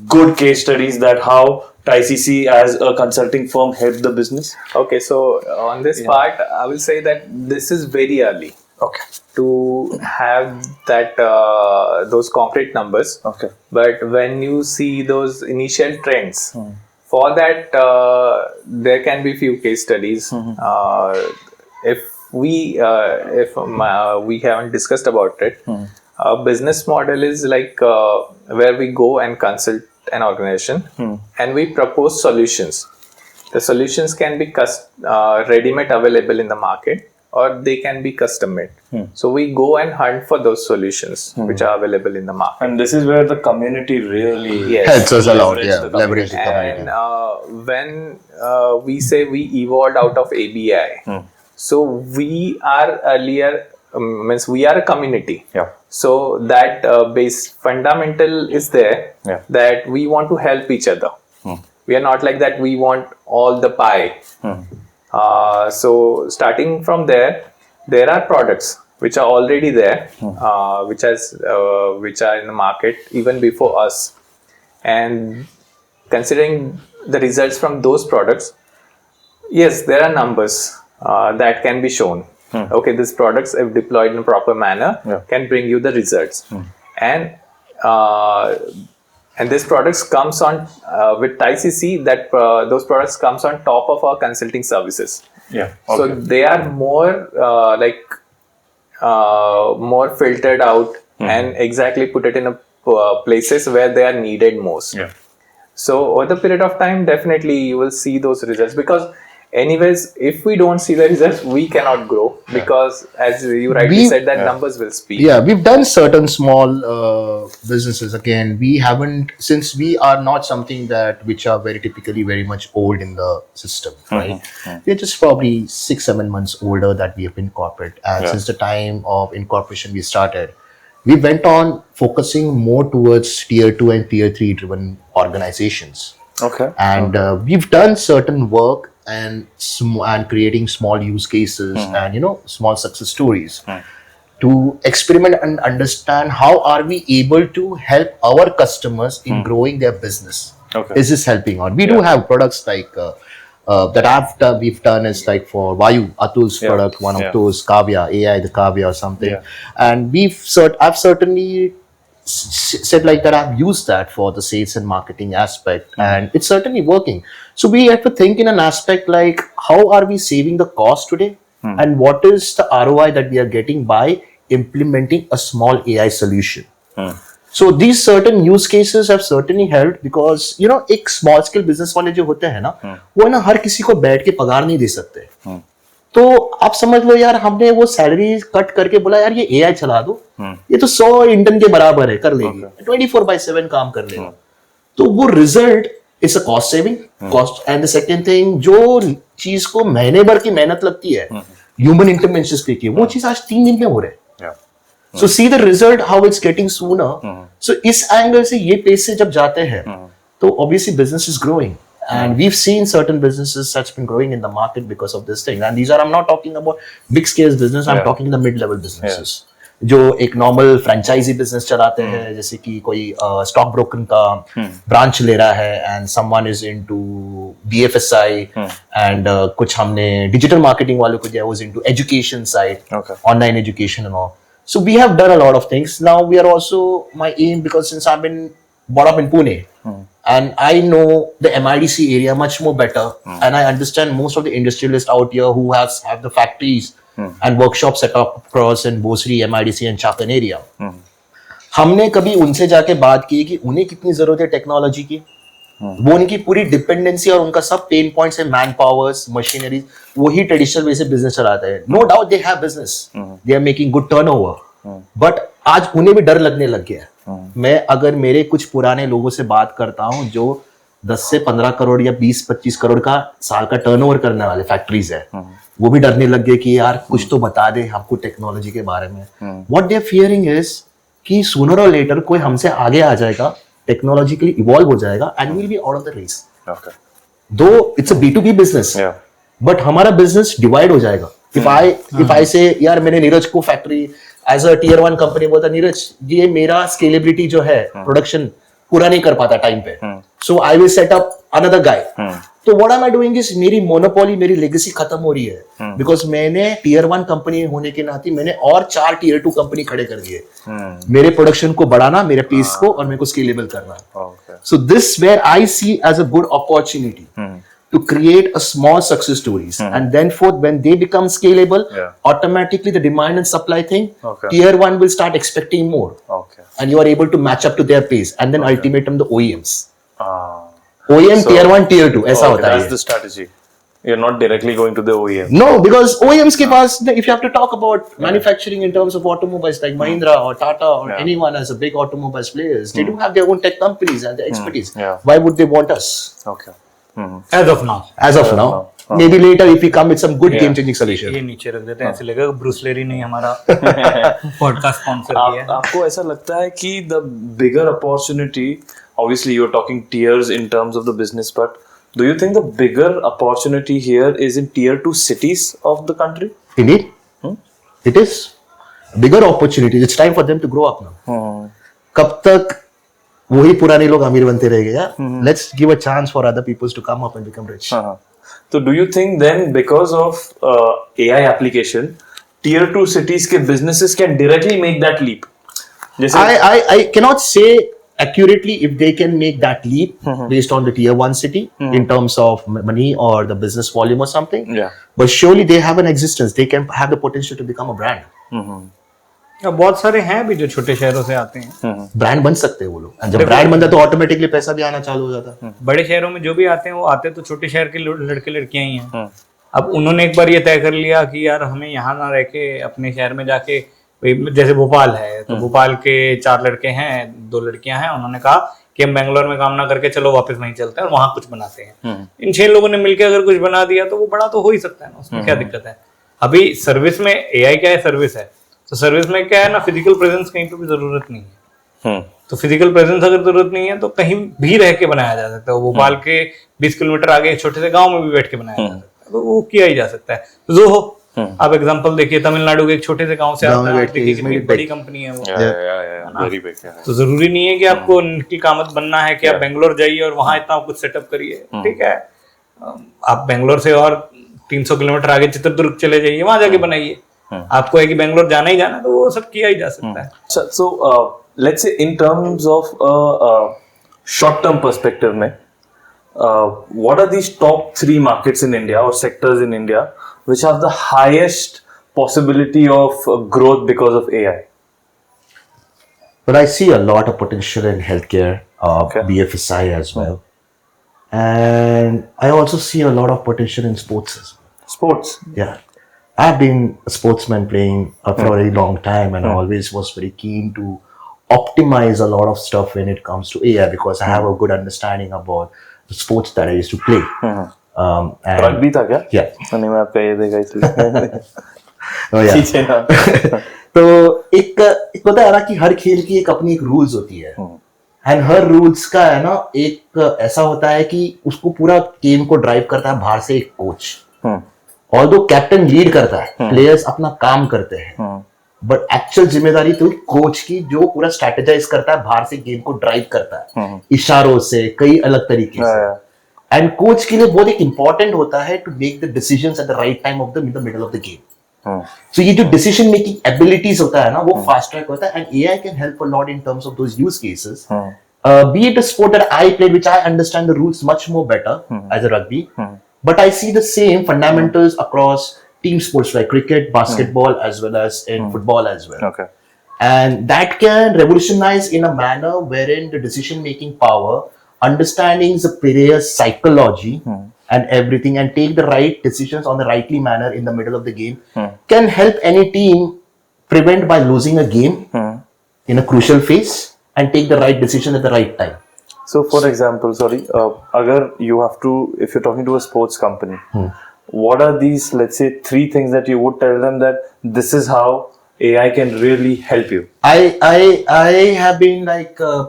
good case studies that how TICC as a consulting firm helped the business? Okay, so on this part, I will say that this is very early. Okay. To have that those concrete numbers. Okay. But when you see those initial trends, for that there can be few case studies. If we haven't discussed about it, our business model is like where we go and consult an organization and we propose solutions. The solutions can be ready-made available in the market, or they can be custom made. So we go and hunt for those solutions which are available in the market. And this is where the community really Helps us a lot, leverage yeah, the community. leverage the community. And when we say we evolved out of ABI, so we are earlier, means we are a community. Yeah. So that base fundamental is there, Yeah. that we want to help each other. We are not like that. We want all the pie. So starting from there are products which are already there, which are in the market even before us, and considering the results from those products, yes, there are numbers that can be shown. Okay, these products, if deployed in a proper manner, can bring you the results, and these products comes on with ICC. That those products comes on top of our consulting services. Yeah. So they are more more filtered out and exactly put it in a places where they are needed most. Yeah. So over the period of time, definitely you will see those results, because anyways, if we don't see the results, we cannot grow, because as you rightly said, that numbers will speak. Yeah, we've done certain small businesses. Again, we haven't, since we are not something that which are very typically very much old in the system, right? We're just probably 6-7 months older that we have been corporate. And since the time of incorporation we started, we went on focusing more towards tier 2 and tier 3 driven organizations. Okay. And we've done certain work and creating small use cases and small success stories to experiment and understand how are we able to help our customers in growing their business. Okay. Is this helping? Or we do have products like that we've done is like for Vayu, Atul's product, one of those Kavya AI, the Kavya or something, and I've certainly said like that I've used that for the sales and marketing aspect, and it's certainly working. So we have to think in an aspect like how are we saving the cost today, and what is the ROI that we are getting by implementing a small AI solution. So these certain use cases have certainly helped, because एक small scale business वाले जो होते हैं ना, वो ना हर किसी को बैठ के पगार नहीं दे सकते. तो आप समझ लो यार, हमने वो सैलरी कट करके बोला यार ये एआई चला दो, ये तो 100 इंटर्न के बराबर है, कर लेगी, 24/7 काम कर लेगा. तो वो result is a cost saving cost. And the second thing, जो चीज को महीने भर की मेहनत लगती है ह्यूमन इंटरवेंशन के लिए, वो चीज आज 3 दिन में हो रहा है. So see the result how it's getting sooner. So इस एंगल से ये पेस से जब जाते हैं तो obviously business is growing, and we've seen certain businesses that's been growing in the market because of this thing. And these are, I'm not talking about big scale business, I'm talking the mid level businesses जो एक normal franchise business चलाते हैं, जैसे कि कोई stock broker का branch ले रहा है, and someone is into BFSI, and कुछ हमने डिजिटल मार्केटिंग वालों को दिया, was into education side, online education and all. So we have done a lot of things. Now we are also, my aim, because since I've been brought up in Pune, and I know the MIDC area much more better, and I understand most of the industrialists out here who have the factories and workshops set up across in Bosri, MIDC and Chakan area. हमने कभी उनसे जाके बात की कि उन्हें कितनी जरूरत है टेक्नोलॉजी की, वो उनकी पूरी डिपेंडेंसी और उनका सब पेन पॉइंट्स है, मैन पावर्स, मशीनरीज, वही ट्रेडिशनल वे से बिजनेस चलाते हैं. No doubt they have business, they are making good turnover, but आज उन्हें भी डर लगने लग गया. मैं अगर मेरे कुछ पुराने लोगों से बात करता हूं जो 10 से 15 करोड़ या 20-25 करोड़ का साल का टर्नओवर करने वाले फैक्ट्रीज है, वो भी डरने लग गए कि यार कुछ तो बता दे हमको टेक्नोलॉजी के बारे में. What they are fearing is कि सूनर और लेटर कोई हमसे आगे आ जाएगा, टेक्नोलॉजिकली इवॉल्व हो जाएगा, and will be out of the race. Though it's a B2B business, but हमारा बिजनेस डिवाइड हो जाएगा. इफ आई से यार मैंने नीरज को factory as a tier 1 company बोलता, नीरज ये मेरा स्केलेबिलिटी जो है प्रोडक्शन पूरा नहीं कर पाता टाइम पे, so I will set up another guy. तो what am I doing is, मेरी मोनोपोली, मेरी लेगेसी खत्म हो रही है, बिकॉज मैंने tier 1 कंपनी होने के नाते मैंने और 4 tier 2 कंपनी खड़े कर दिए. मेरे प्रोडक्शन को बढ़ाना, मेरे पेस को, और मेरे को स्केलेबल करना. So this where I see as a good opportunity to create a small success stories, and then when they become scalable, automatically the demand and supply thing, tier 1 will start expecting more, and you are able to match up to their pace, and then ultimatum the OEMs. OEM tier 1 tier 2 ऐसा होता है. That's the strategy. You're not directly going to the OEM. No, because OEMs के पास, if you have to talk about manufacturing in terms of automobiles like Mahindra or Tata or anyone as a big automobiles players, they do have their own tech companies and their expertise. Why would they want us? Okay. As of now. As of now. maybe later if we come with some good game changing solution. ये नीचे रख देते हैं, ऐसे लगेगा Bruce लेरी ने हमारा podcast sponsor किया है. आपको ऐसा लगता है कि the bigger opportunity, obviously you're talking tiers in terms of the business, but do you think the bigger opportunity here is in tier 2 cities of the country? Indeed, it is a bigger opportunity. It's time for them to grow up now. कब तक वही पुराने लोग अमीर बनते रहेंगे यार? Let's give a chance for other people to come up and become rich. So do you think then because of AI application, tier 2 cities के businesses can directly make that leap? जैसे I cannot say accurately if they can make that leap based on the tier 1 city in terms of money or the business volume or something. Yeah. But surely they have an existence. They can have the potential to become a brand. बहुत सारे हैं भी जो छोटे शहरों से आते हैं. ब्रांड बन सकते हैं वो लोग. And जब ब्रांड बनता है तो ऑटोमेटिकली पैसा भी आना चालू हो जाता है. बड़े शहरों में जो भी आते हैं वो आते तो छोटे शहर के लड़के लड़कियां ही हैं. अब उन्होंने एक बार ये तय कर लिया कि यार हमें यहाँ ना रह के अपने शहर में जाके, जैसे भोपाल है तो भोपाल के 4 लड़के हैं, 2 लड़कियां हैं, उन्होंने कहा कि हम बेंगलोर में काम ना करके चलो वापस वहीं चलते हैं और वहां कुछ बनाते हैं. इन 6 लोगों ने मिलकर अगर कुछ बना दिया तो वो बड़ा तो हो ही सकता है ना, उसमें क्या दिक्कत है. अभी सर्विस में एआई क्या है, सर्विस है, तो सर्विस में क्या है ना, फिजिकल प्रेजेंस कहीं पे भी जरूरत नहीं है. तो फिजिकल प्रेजेंस अगर जरूरत नहीं है तो कहीं भी रह के बनाया जा सकता है. भोपाल के 20 किलोमीटर आगे एक छोटे से गांव में भी बैठ के बनाया जा सकता है, तो वो किया ही जा सकता है. तो जो हो आप एग्जांपल देखिए, तमिलनाडु के एक छोटे से गांव से आता है, देखिए कितनी बड़ी कंपनी है वो. very big. तो जरूरी नहीं है कि आपको निखिल कामत बनना है कि आप बेंगलोर जाइए और वहां इतना कुछ सेटअप करिए. ठीक है, आप बेंगलोर से और 300 किलोमीटर आगे चित्रदुर्ग चले जाइए, वहां जाके बनाइए. आपको है कि बेंगलोर जाना ही जाना, तो वो सब किया ही जा सकता है. So let's say in terms of short-term perspective में, what are these top 3 markets in India or sectors in India which have the highest possibility of growth because of AI? But I see a lot of potential in healthcare, BFSI as well. And I also see a lot of potential in sports as well. Sports? Yeah. I've been a sportsman playing for a very long time, and I always was very keen to optimize a lot of stuff when it comes to AI because I have a good understanding about the sports that I used to play. And Rugby था क्या? yeah. नहीं, मैं आपका ये देखा इसलिए. Oh, yeah. ठीक है ना. तो एक होता है ना कि हर खेल की एक अपनी एक रूल्स होती है, एंड हर रूल्स का है ना एक ऐसा होता है कि उसको पूरा गेम को ड्राइव करता है बाहर से एक कोच. और दो कैप्टन लीड करता है, प्लेयर्स अपना काम करते हैं, बट एक्चुअल जिम्मेदारी तो कोच की, जो पूरा स्ट्रेटेजाइज करता है, बाहर से गेम को ड्राइव करता है इशारों से, कई अलग तरीके से. एंड कोच के लिए बहुत एक इंपॉर्टेंट होता है to make the decisions at the right time of the middle of the game. So ये जो डिसीजन मेकिंग एबिलिटीज होता है ना, वो फास्ट ट्रैक होता है, and AI can help a lot in terms of those use cases. Be it a sport that I played, which I understand the rules much more better as a rugby, but I see the same fundamentals across team sports like cricket, basketball, as well as in football as well. Okay. And that can revolutionize in a manner wherein the decision-making power, understanding the player's psychology and everything, and take the right decisions on the rightly manner in the middle of the game, can help any team prevent by losing a game in a crucial phase and take the right decision at the right time. So, for example, agar you have to, if you're talking to a sports company, what are these, let's say, 3 things that you would tell them that this is how AI can really help you? I have been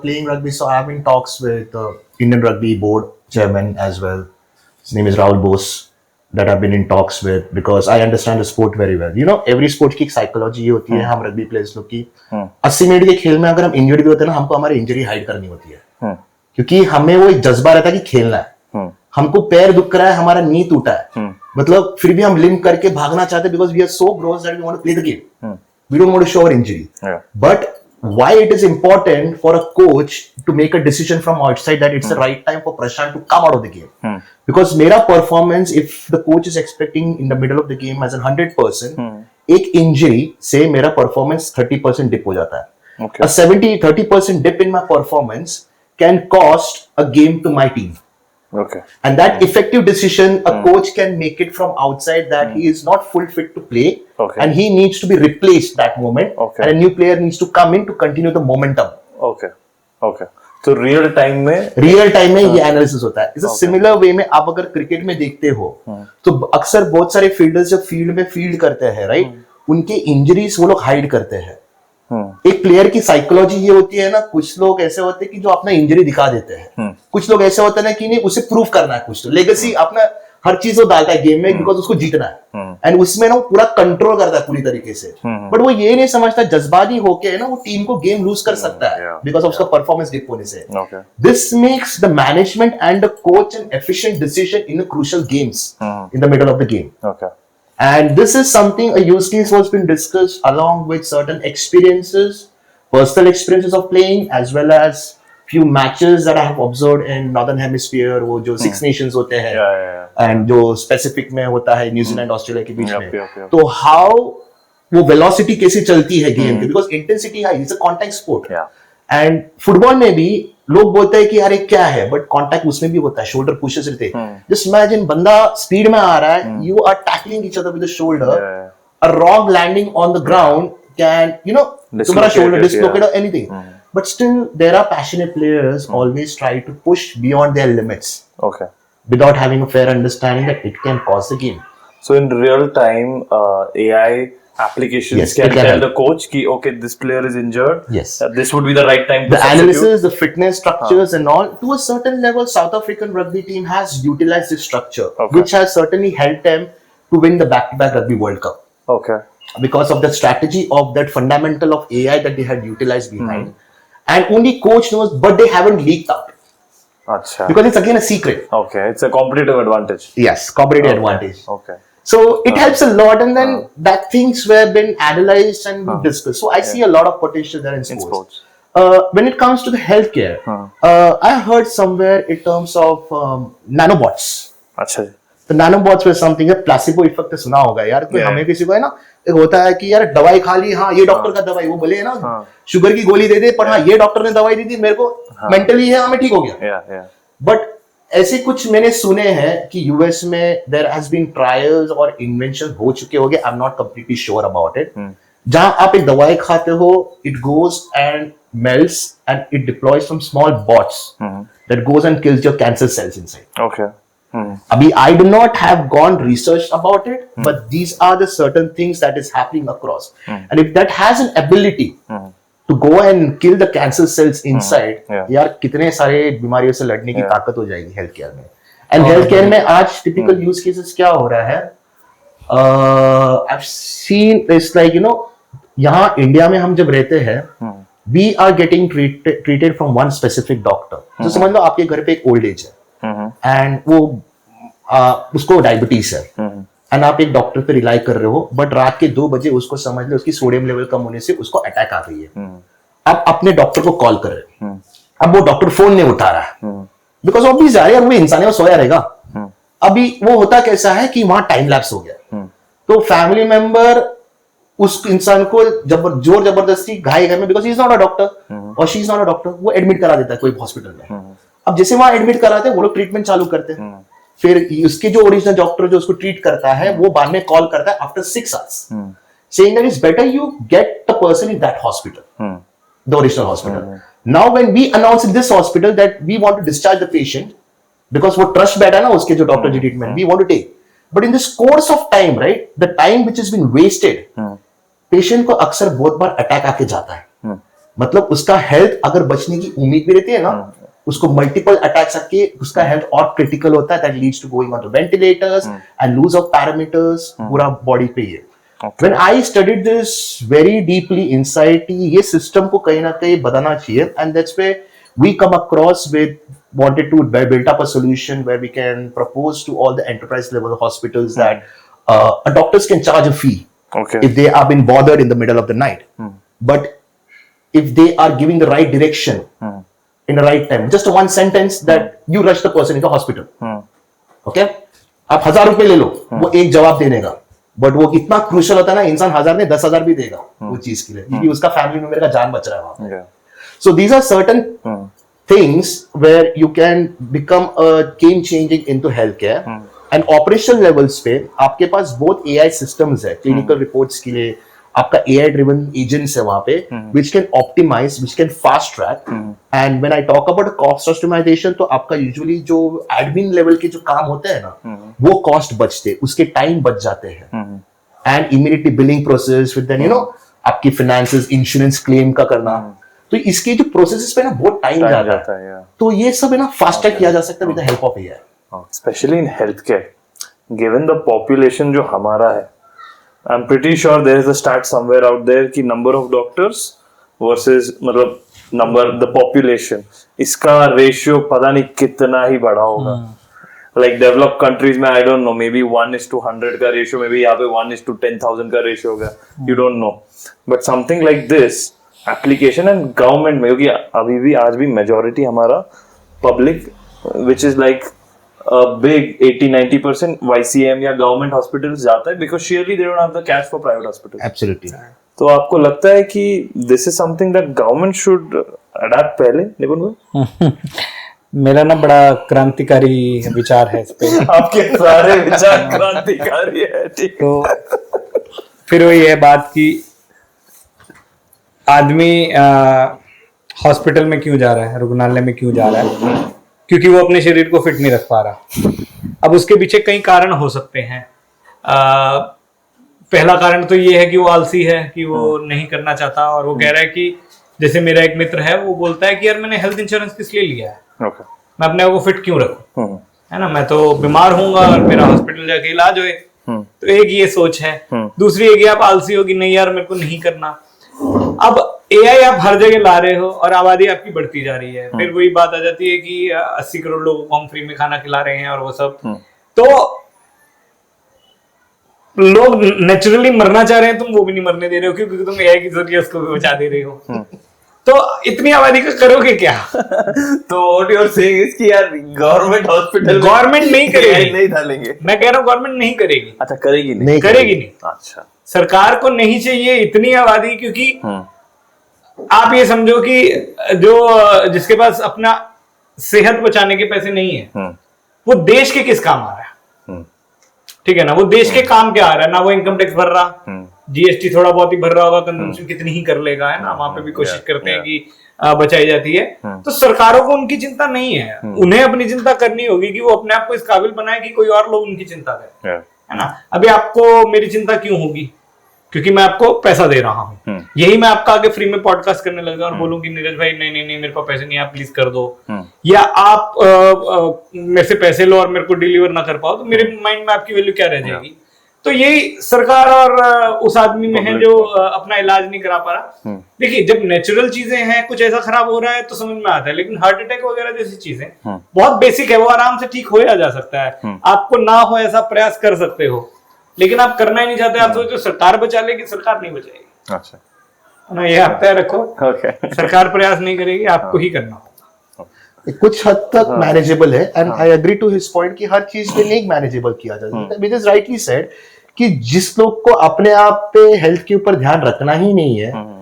playing rugby, so I have been talks with the Indian Rugby Board chairman as well. His name is Rahul Bose, that I've been in talks with because I understand the sport very well. You know, every sport की एक psychology होती है. हम rugby players लोग की 80 minute के खेल में अगर हम इंजरी भी होते हैं ना, हमको हमारी इंजरी हाइड करनी होती है, क्योंकि हमें वो एक जज्बा रहता है कि खेलना है. हमको पैर दुख रहा है, हमारा नी टूटा है, मतलब फिर भी हम लिंक करके भागना चाहते हैं because we are so gross that we want to play the game. We don't want to show our injury. But why it is important for a coach to make a decision from outside that it's the right time for Prashant to come out of the game. Because mera performance, if the coach is expecting in the middle of the game as a 100%, एक injury से मेरा performance 30% dip हो जाता है. A 30% dip in my performance can cost a game to my team. Okay. And that effective decision, a coach can make it from outside that he is not full fit to play, and he needs to be replaced that moment, and a new player needs to come in to continue the momentum. Okay. तो real time में ये analysis होता है. इस similar way में आप अगर cricket में देखते हो तो अक्सर बहुत सारे फील्डर्स जब फील्ड में फील्ड करते हैं, राइट, उनके इंजरीज वो लोग हाइड करते हैं. एक प्लेयर की साइकोलॉजी ये होती है ना, कुछ लोग ऐसे होते हैं कि जो अपना इंजरी दिखा देते हैं, कुछ लोग ऐसे होते हैं ना कि नहीं उसे प्रूव करना है, कुछ तो लेगेसी अपना हर चीज वो डालता है गेम में बिकॉज उसको जीतना है, एंड उसमें ना वो पूरा कंट्रोल करता है पूरी तरीके से. बट वो ये नहीं समझता जज्बाती होके है ना वो टीम को गेम लूज कर सकता है बिकॉज ऑफ उसका परफॉर्मेंस डिप होने से. This makes the management and the coach N efficient decision in crucial games in the middle of the game. And this is something, a use case was been discussed along with certain experiences, personal experiences of playing, as well as few matches that I have observed in Northern Hemisphere, वो जो Six Nations होते हैं, and जो specific में होता है New Zealand Australia के बीच में. तो how वो velocity कैसे चलती है गेम की, because intensity high, it's a contact sport. And football में भी लोग बोलते हैं कि यार क्या है, बट कांटेक्ट उसमें भी होता है, शोल्डर पुशेस रहते हैं. जस्ट इमेजिन बंदा स्पीड में आ रहा है, you are tackling each other with the shoulder, a wrong landing on the ground can तुम्हारा शोल्डर डिस्लोकेट और anything. But still there are passionate players always try to push beyond their limits without having a fair understanding that it can cause the game. So in real time, AI applications can tell the coach ki okay, this player is injured. Yes. This would be the right time to the substitute. analysis, the fitness structures and all. To a certain level, South African rugby team has utilized this structure, which has certainly helped them to win the back-to-back Rugby World Cup. Okay. Because of the strategy of that fundamental of AI that they had utilized behind. And only coach knows, but they haven't leaked out. Acha. Because it's again a secret. Okay, it's a competitive advantage. Yes, competitive advantage. Okay. So it helps a lot, and then that things were been analyzed and discussed. So I see a lot of potential there in sports. When it comes to the healthcare, I heard somewhere in terms of nanobots. अच्छा. The nanobots were something a placebo effect सुना होगा यार. कोई हमें किसी को है ना एक होता है कि यार दवाई खा ली, हाँ ये डॉक्टर का दवाई, वो बोले है ना शुगर की गोली दे दे, पर हाँ ये डॉक्टर ने दवाई दी थी मेरे को मेंटली है, हमें ठीक हो गया. बट ऐसे कुछ मैंने सुने हैं कि यूएस में देयर हैज बीन ट्रायल्स और इन्वेंशन हो चुके होंगे. I am not completely sure about it. जहां आप एक दवाई खाते हो, it goes and melts and it deploys some small bots that goes and kills your cancer cells inside. Okay. अभी I do not have gone research about it, but these are the certain things that is happening across. And if that has an ability to go and kill the cancer cells inside, यार कितने सारे बीमारियों से लड़ने की ताकत हो जाएगी हेल्थ केयर में. एंड हेल्थ केयर में आज टिपिकल यूज केसेस क्या हो रहा है, I have seen it's like यहाँ इंडिया में हम जब रहते हैं, we are getting treated from one specific doctor. तो समझ लो आपके घर पे एक ओल्ड एज है एंड वो उसको डायबिटीज है, एंड आप एक डॉक्टर पे रिलाई कर रहे हो, बट रात के 2 बजे उसको समझ लो उसकी सोडियम लेवल कम होने से उसको अटैक आ गई है. आप अपने डॉक्टर को कॉल कर रहे हो, अब वो डॉक्टर फोन नहीं उठा रहा है बिकॉज ऑब्वियस यार वो इंसान है, वो सोया रहेगा. अभी वो होता कैसा है कि वहां टाइम लैप्स हो गया, तो फैमिली मेंबर उस इंसान को जोर जबरदस्ती घाई घर में, because he is not a doctor or she is not a doctor, वो एडमिट करा देता है कोई हॉस्पिटल में. अब जैसे वहां एडमिट कराते हैं वो लोग ट्रीटमेंट चालू करते हैं, फिर उसके जो ओरिजिनल डॉक्टर जो उसको ट्रीट करता है वो बाद में कॉल करता है after 6 hours saying that it's better you get the person in that hospital, the original hospital. Now when we announce in this hospital that we want to discharge the patient because वो trust बैठा ना उसके जो doctor की treatment we want to take, but in this course of time, right, the time which has been wasted, patient को अक्सर बहुत बार attack आके जाता है. मतलब उसका हेल्थ अगर बचने की उम्मीद भी रहती है ना, उसको मल्टीपल अटैक्स आके उसका हेल्थ और क्रिटिकल होता है, that leads to going on to ventilators and lose of parameters पूरा बॉडी पे ये. When I studied this very deeply insight, ये सिस्टम को कहीं ना कहीं बदलना चाहिए, and that's where we come across with wanted to build up a solution where we can propose to all the enterprise level hospitals that a doctors can charge a fee if they are being bothered in the middle of the night, but if they are giving the right direction in the right time, just one sentence that you rush the person into hospital, okay, आप 1000 रुपए ले लो, वो एक जवाब देने का, but वो इतना क्रूशल होता है ना, इंसान 1000 नहीं 10,000 भी देगा वो चीज के लिए, क्योंकि उसका फैमिली मेंबर का जान बच रहा है वहां पे. So these are certain things where you can become a game changing into healthcare. And operational levels पे आपके पास बहुत AI systems है clinical reports के लिए, आपका AI driven agents है वहां पे which can optimize, which can fast track. And when I talk about cost optimization, तो आपका usually जो admin level के जो काम होते हैं ना वो cost बचते, उसके time बच जाते हैं. And immediately billing process with then आपकी finances, insurance claim का करना. तो इसके जो प्रोसेसेस पे ना बहुत टाइम जाता है. तो ये सब है ना फास्ट ट्रैक किया जा सकता है with the help of AI. Especially in healthcare, given the population जो हमारा है, I'm pretty sure there is a stat somewhere out there कि number of doctors versus मतलब the population, इसका ratio पता नहीं कितना ही बड़ा होगा. Like developed countries में I don't know, maybe 1:100 का ratio, maybe यहाँ पे 1:10,000 का ratio होगा. You don't know. But something like this, application and government में, क्योंकि अभी भी आज भी majority हमारा public, which is like a big 80-90% YCM या गवर्नमेंट हॉस्पिटल्स जाता है because surely they don't have the cash for private hospitals. Absolutely. तो आपको लगता है कि this is something that government should adapt पहले, निपुण भाई? मेरा ना बड़ा क्रांतिकारी विचार है इस पे. आपके सारे विचार क्रांतिकारी है, ठीक. तो फिर वही है बात कि आदमी हॉस्पिटल में क्यों जा रहा है, रुग्णालय में क्यों जा रहा है? क्योंकि वो अपने शरीर को फिट नहीं रख पा रहा. अब उसके पीछे कई कारण हो सकते हैं. पहला कारण तो ये है कि वो आलसी है, कि वो नहीं करना चाहता, और वो कह रहा है कि जैसे मेरा एक मित्र है, वो बोलता है कि यार मैंने हेल्थ इंश्योरेंस किस लिए लिया है, मैं अपने आप को फिट क्यों रखूं, है ना, मैं तो बीमार होऊंगा और मेरा हॉस्पिटल जाके इलाज होए. तो एक ये सोच है. दूसरी एक आप आलसी हो कि नहीं यार मेरे को नहीं करना. अब AI आप हर जगह ला रहे हो और आबादी आपकी बढ़ती जा रही है. फिर वही बात आ जाती है कि 80 करोड़ लोगों को हम फ्री में खाना खिला रहे हैं और वो सब. तो लोग नेचुरली मरना चाह रहे हैं, तुम वो भी नहीं मरने दे रहे हो क्योंकि तुम AI के जरिए उसको भी बचा दे रहे हो. तो इतनी आबादी का करोगे क्या? तो what you are saying is कि यार गवर्नमेंट हॉस्पिटल गवर्नमेंट नहीं करेगी. नहीं डालेंगे. मैं कह रहा हूँ गवर्नमेंट नहीं करेगी. अच्छा, करेगी नहीं? करेगी नहीं. अच्छा, सरकार को नहीं चाहिए इतनी आबादी, क्योंकि आप ये समझो कि जो जिसके पास अपना सेहत बचाने के पैसे नहीं है, वो देश के किस काम आ रहा है? ठीक है ना, वो देश के काम क्या आ रहा है ना, वो इनकम टैक्स भर रहा, GST थोड़ा बहुत ही भर रहा होगा, कंजम्पशन कितनी ही कर लेगा, है ना, वहां पे भी कोशिश करते हैं कि बचाई जाती है. तो सरकारों को उनकी चिंता नहीं है. उन्हें अपनी चिंता करनी होगी कि वो अपने आप को इस काबिल बनाए कि कोई और लोग उनकी चिंता करें, है ना. अभी आपको मेरी चिंता क्यों होगी? क्योंकि मैं आपको पैसा दे रहा हूँ. यही मैं आपका आगे फ्री में पॉडकास्ट करने लगा और बोलूं कि नीरज भाई नहीं नहीं नहीं मेरे पास पैसे नहीं, आप प्लीज कर दो, या आप मेरे से पैसे लो और मेरे को डिलीवर ना कर पाओ, तो मेरे माइंड में आपकी वैल्यू क्या रह जाएगी? तो यही सरकार और उस आदमी में है जो अपना इलाज नहीं करा पा रहा. देखिए, जब नेचुरल चीजें हैं, कुछ ऐसा खराब हो रहा है तो समझ में आता है, लेकिन हार्ट अटैक वगैरह जैसी चीजें बहुत बेसिक है, वो आराम से ठीक हो जा सकता है. आपको ना हो ऐसा प्रयास कर सकते हो, लेकिन आप करना ही नहीं चाहते. आप सोचो सरकार बचा लेगी, सरकार नहीं बचाएगी. अच्छा, ना ये आप तय रखो. ओके. सरकार प्रयास नहीं करेगी, आपको ही करना होगा. कुछ हद तक मैनेजेबल है. And I agree to his point कि हर चीज पे नहीं मैनेजेबल किया जा सकता. विच इज राइटली सेड कि जिस लोग को अपने आप पे हेल्थ के ऊपर ध्यान रखना ही नहीं है,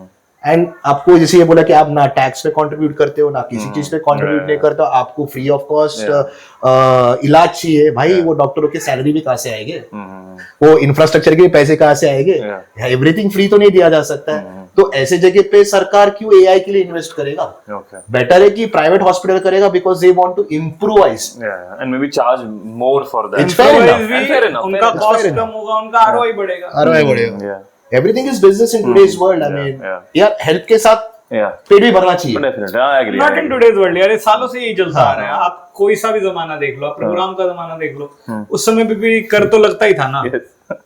एंड आपको जैसे ये बोला कि आप ना टैक्स पे कंट्रीब्यूट करते हो, ना किसी चीज पे कंट्रीब्यूट नहीं करते हो, आपको फ्री ऑफ कॉस्ट इलाज चाहिए, भाई वो डॉक्टरों की सैलरी भी कहाँ से आएंगे, वो इंफ्रास्ट्रक्चर के पैसे कहाँ से आएंगे? एवरीथिंग फ्री तो नहीं दिया जा सकता है. तो ऐसे जगह पे सरकार क्यों AI के लिए इन्वेस्ट करेगा? बेटर है कि प्राइवेट हॉस्पिटल करेगा, because they want to improvise and maybe charge more for that. Fair enough. उनका कॉस्ट कम होगा, उनका ROI बढ़ेगा. Everything is business in today's world. I mean, यार हेल्थ के साथ पेट भी भरना चाहिए. Definitely, I agree. Not in today's world यार, ये सालों से यही चलता आ रहा है. आप कोई सा भी जमाना देख लो, आप प्रोग्राम का जमाना देख लो, उस समय भी कर तो लगता ही था ना,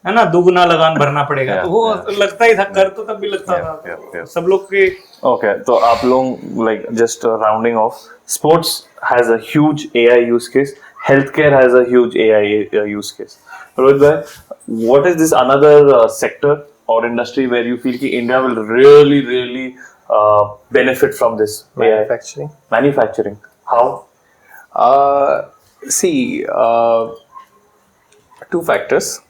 है ना, दुगुना लगान भरना पड़ेगा. तो वो लगता ही था, कर तो तब भी लगता था. सब लोग के Okay, तो आप लोग like just rounding off, sports has a huge AI use case, healthcare has a huge AI use case. Rohit bhai, what is this another sector or industry where you feel कि India will really benefit from this AI? Manufacturing. How? See, two factors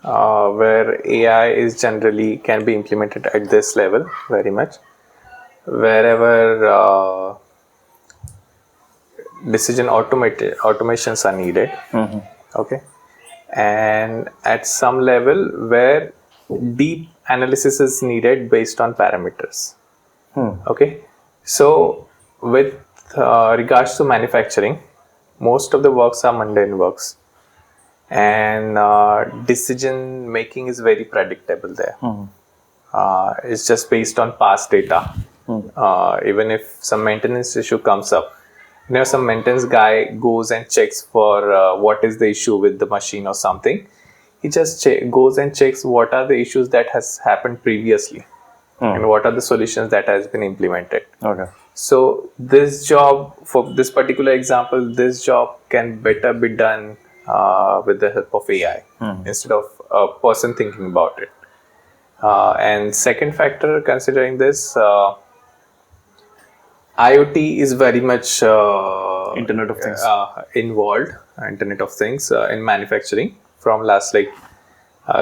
where AI is generally can be implemented at this level very much. Wherever decision automations are needed, okay, and at some level where deep analysis is needed based on parameters. Hmm. Okay, so with regards to manufacturing, most of the works are mundane works, and decision making is very predictable there. It's just based on past data. Even if some maintenance issue comes up, some maintenance guy goes and checks for what is the issue with the machine or something. He just goes and checks what are the issues that has happened previously and what are the solutions that has been implemented. Okay. So this job, for this particular example, this job can better be done with the help of AI instead of a person thinking about it. And second factor, considering this, IoT is very much Internet of Things. involved, Internet of Things in manufacturing from last like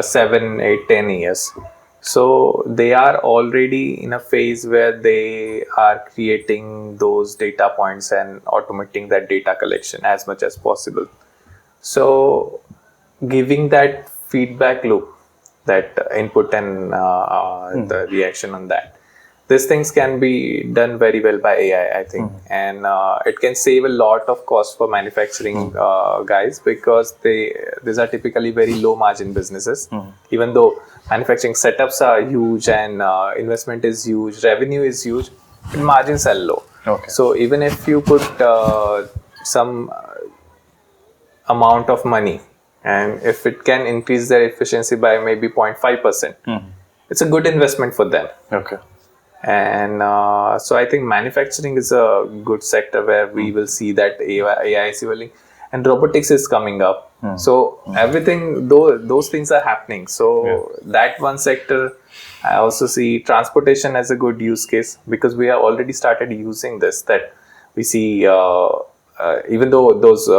7, 8, 10 years. So they are already in a phase where they are creating those data points and automating that data collection as much as possible. So giving that feedback loop, that input and the reaction on that, these things can be done very well by AI, I think, and it can save a lot of cost for manufacturing guys, because these are typically very low margin businesses. Even though manufacturing setups are huge and investment is huge, revenue is huge, but margins are low. Okay. So even if you put some amount of money, and if it can increase their efficiency by maybe 0.5%, it's a good investment for them. Okay. And so I think manufacturing is a good sector where we will see that AI is evolving, and robotics is coming up. So everything, those things are happening. So that one sector, I also see transportation as a good use case, because we have already started using this. That we see, even though those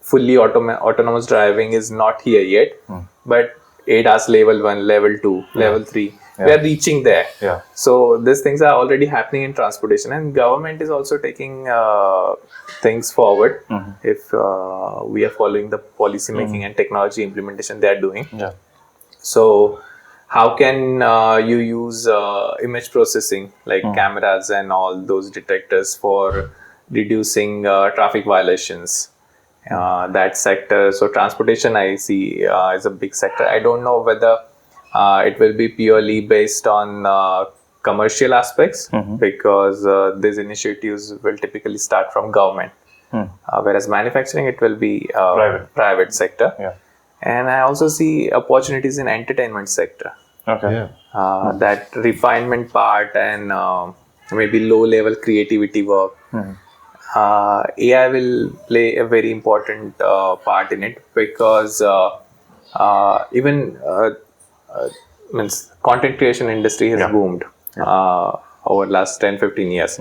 fully autonomous driving is not here yet, but ADAS level 1, level 2, level 3. We are reaching there. Yeah. So these things are already happening in transportation, and government is also taking things forward. If we are following the policy making and technology implementation they are doing. Yeah. So how can you use image processing like cameras and all those detectors for reducing traffic violations? That sector. So transportation I see is a big sector. I don't know whether it will be purely based on commercial aspects, because these initiatives will typically start from government, whereas manufacturing, it will be private sector. Yeah. And I also see opportunities in entertainment sector. Okay. Yeah. That refinement part and maybe low level creativity work. AI will play a very important part in it, because even means content creation industry has boomed over last 10-15 years.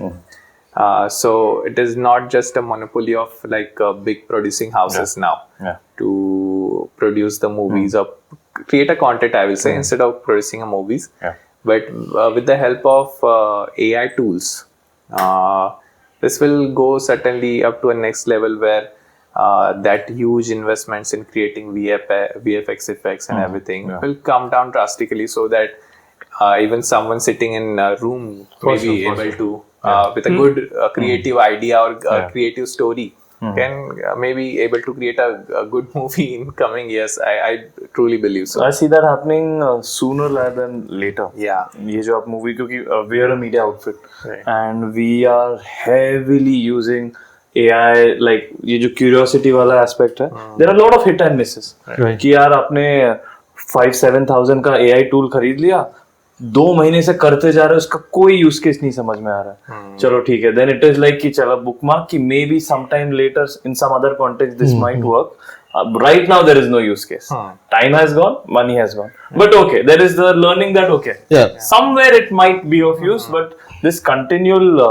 So it is not just a monopoly of like big producing houses now to produce the movies or create a content, I will say, instead of producing a movies. But with the help of AI tools, this will go certainly up to a next level where that huge investments in creating VFX effects and everything will come down drastically, so that even someone sitting in a room may be able to, with a good creative idea or creative story, can maybe able to create a good movie in coming years. I truly believe so. I see that happening sooner rather than later. Yeah. ये जो आप movie, क्योंकि we are a media outfit and we are heavily using AI, like ये जो curiosity वाला aspect है, there are a lot of hit and misses. कि यार आपने 5-7,000 का AI tool खरीद लिया, 2 महीने से करते जा रहे हो, उसका कोई यूज केस नहीं समझ में आ रहा है. चलो ठीक है, देन इट इज लाइक कि चलो बुकमार्क कि maybe some time later in some other context this might work. Right now there is no use case. Time has gone, money has gone, but okay, there is the learning that somewhere it might be of use, but this continual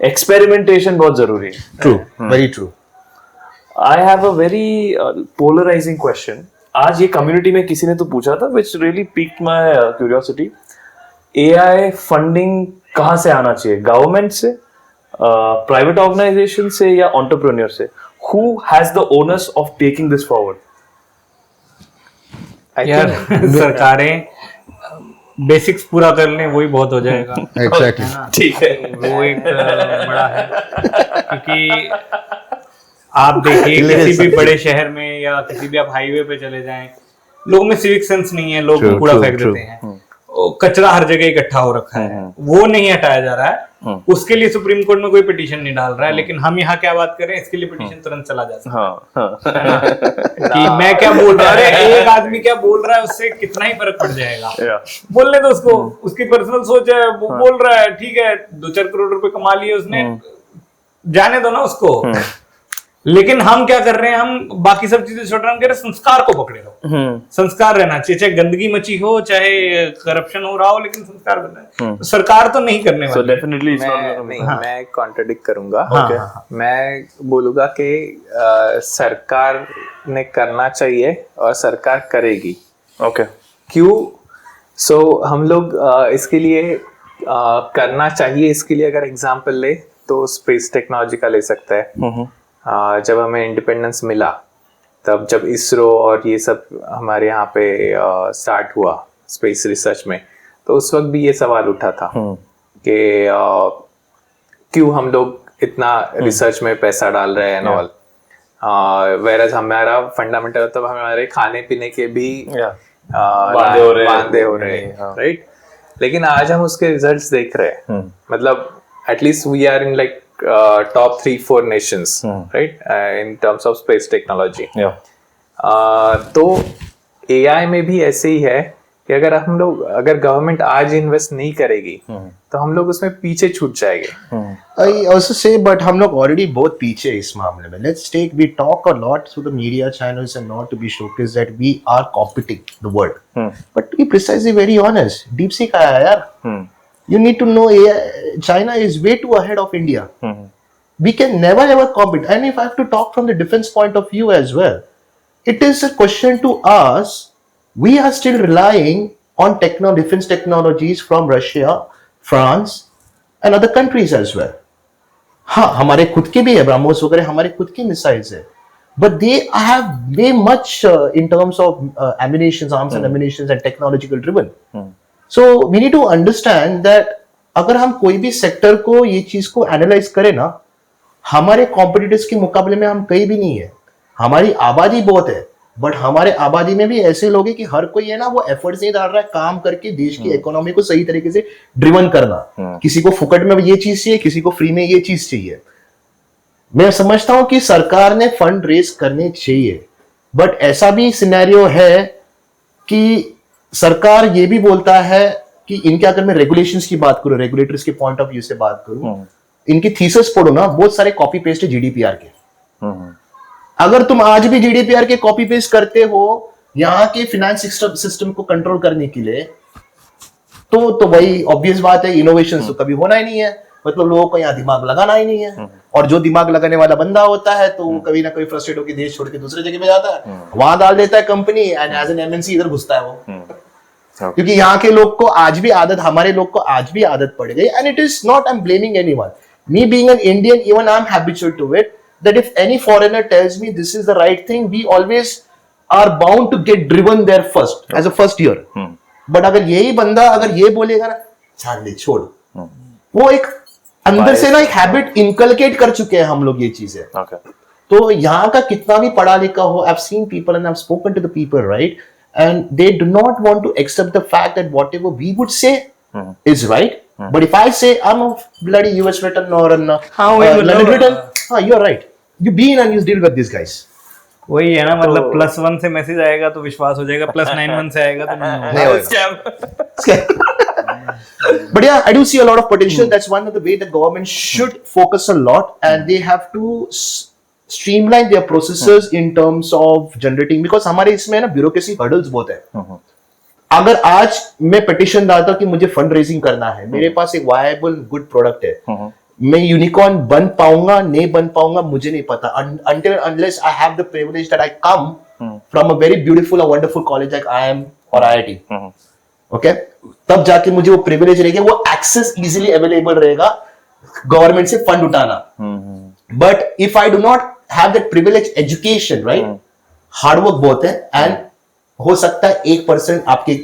experimentation बहुत जरूरी है. True, very true. I have a very polarizing question. आज ये community में किसी ने तो पूछा था, which really piqued my curiosity. AI funding कहाँ से आना चाहिए? गवर्नमेंट से, प्राइवेट ऑर्गेनाइजेशन से, या एंटरप्रेन्योर से? Who has the onus of taking this forward? I यार think सरकारें बेसिक्स पूरा कर लें वही बहुत हो जाएगा। एग्जैक्टली ठीक है। वो एक बड़ा है, क्योंकि आप देखिए किसी भी बड़े शहर में या किसी भी आप हाईवे पे चले जाएं, लोगों में सिविक सेंस नहीं है, लोग True, कूड़ा true, फेंक true. देते हैं, वो कचरा हर जगह इकट्ठा हो रखा है, वो नहीं हटाया जा रहा है। उसके लिए सुप्रीम कोर्ट में कोई पिटीशन नहीं डाल रहा है, लेकिन हम यहाँ क्या बात करें, इसके लिए पिटीशन तुरंत चला जा सकता है कि मैं क्या बोल रहा हूँ, अरे एक आदमी क्या बोल रहा है उससे कितना ही फर्क पड़ जाएगा। बोलने दो उसको, उसकी पर्सनल सोच है, वो बोल रहा है, ठीक है 2-4 करोड़ रुपए कमा लिए उसने, जाने दो ना उसको। लेकिन हम क्या कर रहे हैं, हम बाकी सब चीजें छोड़ रहे हैं, हम कह रहे हैं संस्कार को पकड़े रहो। संस्कार रहना चाहिए, चाहे गंदगी मची हो, चाहे करप्शन हो रहा हो, लेकिन संस्कार बनना है। तो सरकार तो नहीं करने So वाली। definitely it's not मैं gonna be. नहीं, मैं कॉन्ट्रडिक्ट करूंगा। हाँ। मैं बोलूंगा कि सरकार ने करना चाहिए और सरकार करेगी। Okay. क्यों? हम लोग इसके लिए करना चाहिए, इसके लिए अगर एग्जांपल ले तो स्पेस टेक्नोलॉजी का ले सकते हैं। जब हमें इंडिपेंडेंस मिला, तब जब इसरो और ये सब हमारे यहाँ पे स्टार्ट हुआ स्पेस रिसर्च में, तो उस वक्त भी ये सवाल उठा था कि क्यों हम लोग इतना रिसर्च में पैसा डाल रहे हैं एंड ऑल, वेरएज हमारा फंडामेंटल तो हमारे खाने पीने के भी वादे हो रहे हैं, राइट? लेकिन आज हम उसके रिजल्ट्स देख रहे हैं, मतलब at least we are in like top 3-4 nations, right? In terms of space technology. Yeah. तो AI में भी ऐसे ही है कि अगर गवर्नमेंट आज इन्वेस्ट नहीं करेगी तो हम लोग उसमें पीछे छूट जाएंगे। I also say, but हम लोग already बहुत पीछे इस मामले में. We talk a lot through the media channels and not to be showcased that we are competing the world. But to be precisely very honest, DeepSeek आया यार. You need to know China is way too ahead of India. We can never ever compete. And if I have to talk from the defense point of view as well, it is a question to us. We are still relying on defense technologies from Russia, France, and other countries as well. हाँ, हमारे खुद के भी है, ब्रह्मोस वगैरह हमारे खुद के मिसाइल्स है, but they have way much in terms of ammunitions, arms and ammunitions and technological driven. So we need to understand that अगर हम कोई भी सेक्टर को ये चीज को एनालाइज करें ना, हमारे कॉम्पिटिटर्स के मुकाबले में हम कहीं भी नहीं है। हमारी आबादी बहुत है, बट हमारे आबादी में भी ऐसे लोग हैं कि हर कोई है ना वो एफर्ट्स नहीं डाल रहा है काम करके देश की इकोनॉमी को सही तरीके से ड्रिवन करना। किसी को फुकट में ये चीज चाहिए, किसी को फ्री में ये चीज चाहिए। मैं समझता हूं कि सरकार ने फंड रेज करने चाहिए, बट ऐसा भी सिनेरियो है कि सरकार ये भी बोलता है कि इनके, अगर मैं रेगुलेशंस की बात करूं, रेगुलेटर्स के पॉइंट ऑफ व्यू से बात करूं, इनकी थीसिस पढ़ो ना, बहुत सारे कॉपी पेस्ट है जीडीपीआर के। अगर तुम आज भी जीडीपीआर के कॉपी पेस्ट करते हो यहाँ के फिनेंस सिस्टम को कंट्रोल करने के लिए, तो वही ऑब्वियस बात है, इनोवेशन तो कभी होना ही नहीं है। मतलब लोगों को यहाँ दिमाग लगाना ही नहीं है, और जो दिमाग लगाने वाला बंदा होता है तो कभी ना कभी फ्रस्ट्रेट होकर देश छोड़ के दूसरे जगह में जाता है, वहां डाल देता है company, and as an MNC इधर घुसता है वो। क्योंकि यहाँ के लोग को आज भी आदत, हमारे लोग को आज भी आदत पड़ गई, and it is not, I am blaming anyone, me being an Indian, even I am habitual to it, that if any foreigner tells me this is the right thing, we always are bound to get driven there first, as a first year. But अगर यही बंदा अगर ये बोलेगा ना, छाड़ दे छोड़, वो एक अंदर से ना एक हैबिट इनकलकेट कर चुके हैं हम लोग ये चीजें। तो यहाँ का कितना भी पढ़ा लिखा हो, I've seen people and I've spoken to the people, right, and they do not want to accept the fact that whatever we would say is right. But if I say I'm a bloody US veteran or an London veteran, you're right. You be in and you deal with these guys. वही है ना, मतलब +1 से message आएगा तो विश्वास हो जाएगा, +91 से आएगा तो नहीं होगा। But yeah, I do see a lot of potential. That's one of the way the government should focus a lot, and they have to streamline their processes in terms of generating, because हमारे इसमें ना bureaucracy hurdles बहुत है। अगर आज मैं petition डालता हूं कि मुझे फंड रेजिंग करना है, मेरे पास एक वायबल गुड प्रोडक्ट है, मैं यूनिकॉर्न बन पाऊंगा नहीं बन पाऊंगा मुझे नहीं पता, until unless I have the privilege that I come from a very beautiful or wonderful college like IIM or IIT, okay, तब जाके मुझे वो प्रिविलेज रहेगा, वो एक्सेस इजीली अवेलेबल रहेगा गवर्नमेंट से फंड उठाना। But if I do not have that privilege education, right, hard work बहुत है, एंड हो सकता है 1% आपके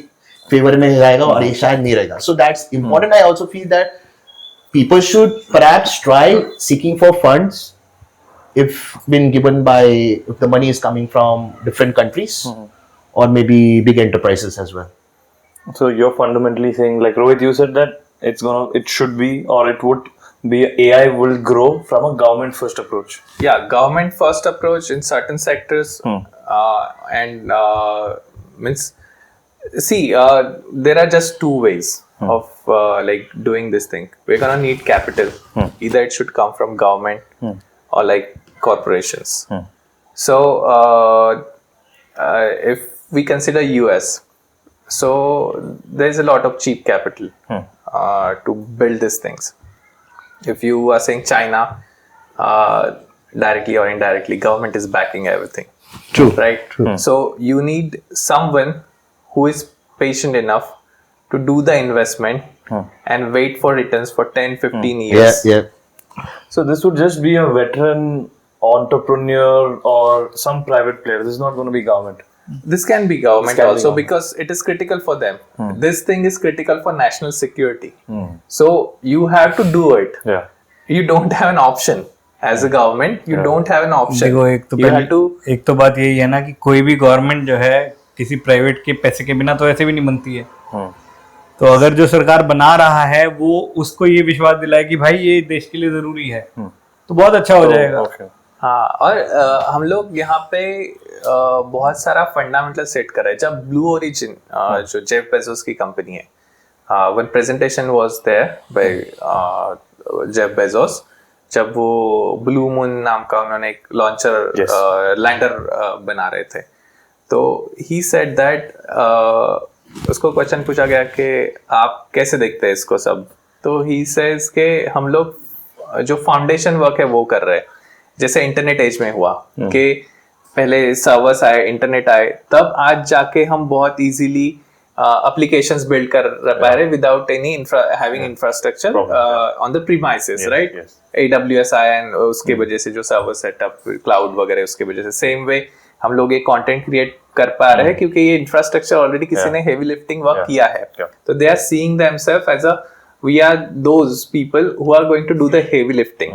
फेवर में रहेगा और ये शायद नहीं रहेगा. So that's important. I also feel that people should perhaps try seeking for funds if been given by, if the money is coming from different countries or maybe big enterprises as well. So you're fundamentally saying, like Rohit, you said that it should be, or it would be, AI will grow from a government first approach. Yeah, government first approach in certain sectors, and means, see, there are just two ways of like doing this thing. We're gonna need capital. Either it should come from government or like corporations. So if we consider US, so there's a lot of cheap capital to build these things. If you are saying China, directly or indirectly, government is backing everything. True. Right? True. So you need someone who is patient enough to do the investment and wait for returns for 10, 15 years. Yeah. So this would just be a veteran entrepreneur or some private player. This is not going to be government. This can be government This can be also government. because it is critical for them. This thing is critical for national security. So you have to do it. Yeah. You don't have an option. As a government, you don't have an option. देखो एक तो बात यही है ना कि कोई भी गवर्नमेंट जो है किसी प्राइवेट के पैसे के बिना तो ऐसे भी नहीं बनती है. तो अगर जो सरकार बना रहा है वो उसको ये विश्वास दिलाए कि भाई ये देश के लिए जरूरी है तो बहुत अच्छा हो जाएगा. हाँ, और हम लोग यहाँ पे बहुत सारा फंडामेंटल सेट कर रहे हैं. जब ब्लू ओरिजिन जो जेफ बेजोस की कंपनी है, when presentation was there by Jeff Bezos, जब वो ब्लू मून नाम का उन्होंने एक लॉन्चर लैंडर बना रहे थे, तो ही सेड दैट, उसको क्वेश्चन पूछा गया कि आप कैसे देखते हैं इसको सब, तो ही सेज के हम लोग जो फाउंडेशन वर्क है वो कर रहे हैं. जैसे इंटरनेट एज में हुआ कि पहले सर्वर्स आए, इंटरनेट आए, तब आज जाके हम बहुत इजीली applications बिल्ड कर पा रहे without any having infrastructure on the premises, right? AWS आया एंड उसके वजह से जो सर्वर सेटअप, क्लाउड वगैरह, उसके वजह से सेम वे हम लोग एक कंटेंट क्रिएट कर पा रहे हैं क्योंकि ये इंफ्रास्ट्रक्चर ऑलरेडी किसी ने हेवी लिफ्टिंग वर्क किया है. तो they are seeing themselves as a, we are those people who are going to do the heavy lifting.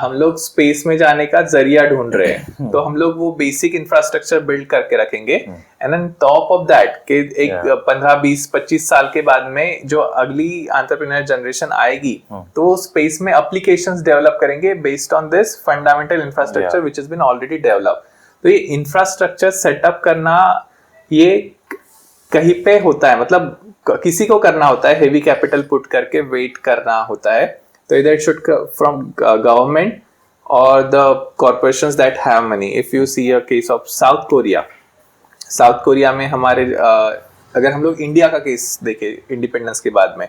हम लोग स्पेस में जाने का जरिया ढूंढ रहे हैं, तो हम लोग वो बेसिक इंफ्रास्ट्रक्चर बिल्ड करके रखेंगे and then top of that के एक 15, 20, 25 साल के बाद में जो अगली एंटरप्रेन्योर जनरेशन आएगी तो वो स्पेस में एप्लीकेशंस डेवलप करेंगे based on this fundamental infrastructure which has been already developed. तो ये इंफ्रास्ट्रक्चर सेटअप करना ये कहीं पे होता है, मतलब किसी को करना होता है, हेवी कैपिटल पुट करके वेट करना होता है. So either it should come from government or the corporations that have money. If you see a case of South Korea में हमारे अगर हम लोग इंडिया का केस देखें, इंडिपेंडेंस के बाद में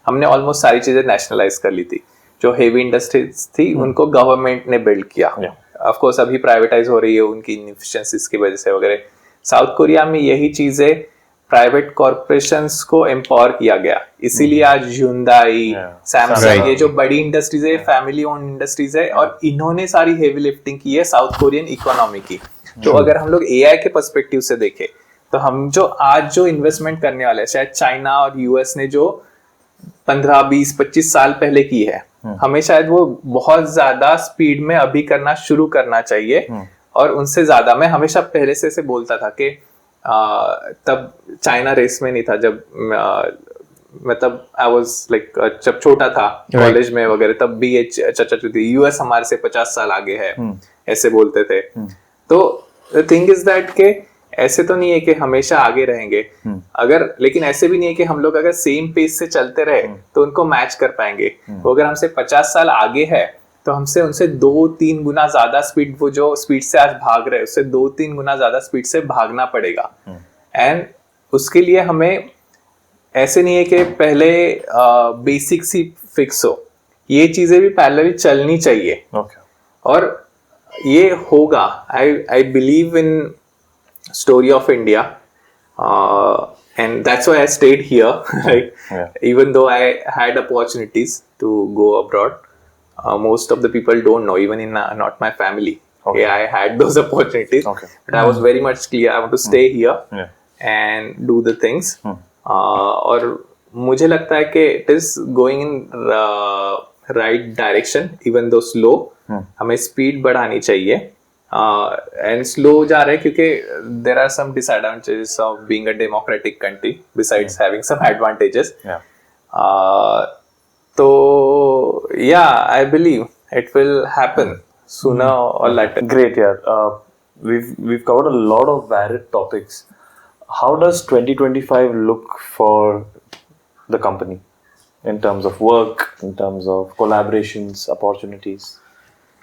हमने ऑलमोस्ट सारी चीजें नेशनलाइज कर ली थी. जो हेवी इंडस्ट्रीज थी उनको गवर्नमेंट ने बिल्ड किया. ऑफ कोर्स अभी प्राइवेटाइज हो रही है उनकी इनएफिशिएंसीज की वजह से वगैरह. साउथ कोरिया में यही चीजें प्राइवेट कॉर्पोरेशंस को एम्पावर किया गया, इसीलिए आज Hyundai, सैमसंग, ये जो बड़ी इंडस्ट्रीज है, फैमिली ओन्ड इंडस्ट्रीज है, और इन्होंने सारी हेवी लिफ्टिंग की है साउथ कोरियन इकोनॉमी की. तो अगर हम लोग एआई के पर्सपेक्टिव से देखें तो हम जो आज जो इन्वेस्टमेंट करने वाले हैं, शायद चाइना और यूएस ने जो 15, 20, 25 साल पहले की है, हमें शायद वो बहुत ज्यादा स्पीड में अभी करना शुरू करना चाहिए. और उनसे ज्यादा मैं हमेशा पहले से बोलता था कि तब चाइना रेस में नहीं था, जब मतलब आई वाज लाइक जब छोटा था कॉलेज में वगैरह, तब भी ये चर्चा थी यूएस हमारे से 50 साल आगे है, ऐसे बोलते थे. तो द थिंग इज दैट के ऐसे तो नहीं है कि हमेशा आगे रहेंगे, अगर, लेकिन ऐसे भी नहीं है कि हम लोग अगर सेम पेस से चलते रहे तो उनको मैच कर पाएंगे. तो अगर हमसे 50 साल आगे है तो हमसे उनसे 2-3 गुना ज्यादा स्पीड, वो जो स्पीड से आज भाग रहे हैं उससे 2-3 गुना ज्यादा स्पीड से भागना पड़ेगा. एंड उसके लिए हमें ऐसे नहीं है कि पहले बेसिक सी फिक्स हो, ये चीजें भी पैरेलली चलनी चाहिए. और ये होगा. I believe in story of India and that's why I stayed here. Even though I had opportunities to go abroad, most of the people don't know, even in not my family. Okay. I had those opportunities, Okay. but I was very much clear I want to stay here Yeah. and do the things. और मुझे लगता है कि it is going in right direction, even though slow. हमें speed बढ़ानी चाहिए. And slow जा रहे हैं क्योंकि there are some disadvantages of being a democratic country besides having some advantages. Yeah. So yeah, I believe it will happen sooner or later. Great, yeah. We've covered a lot of varied topics. How does 2025 look for the company in terms of work, in terms of collaborations, opportunities?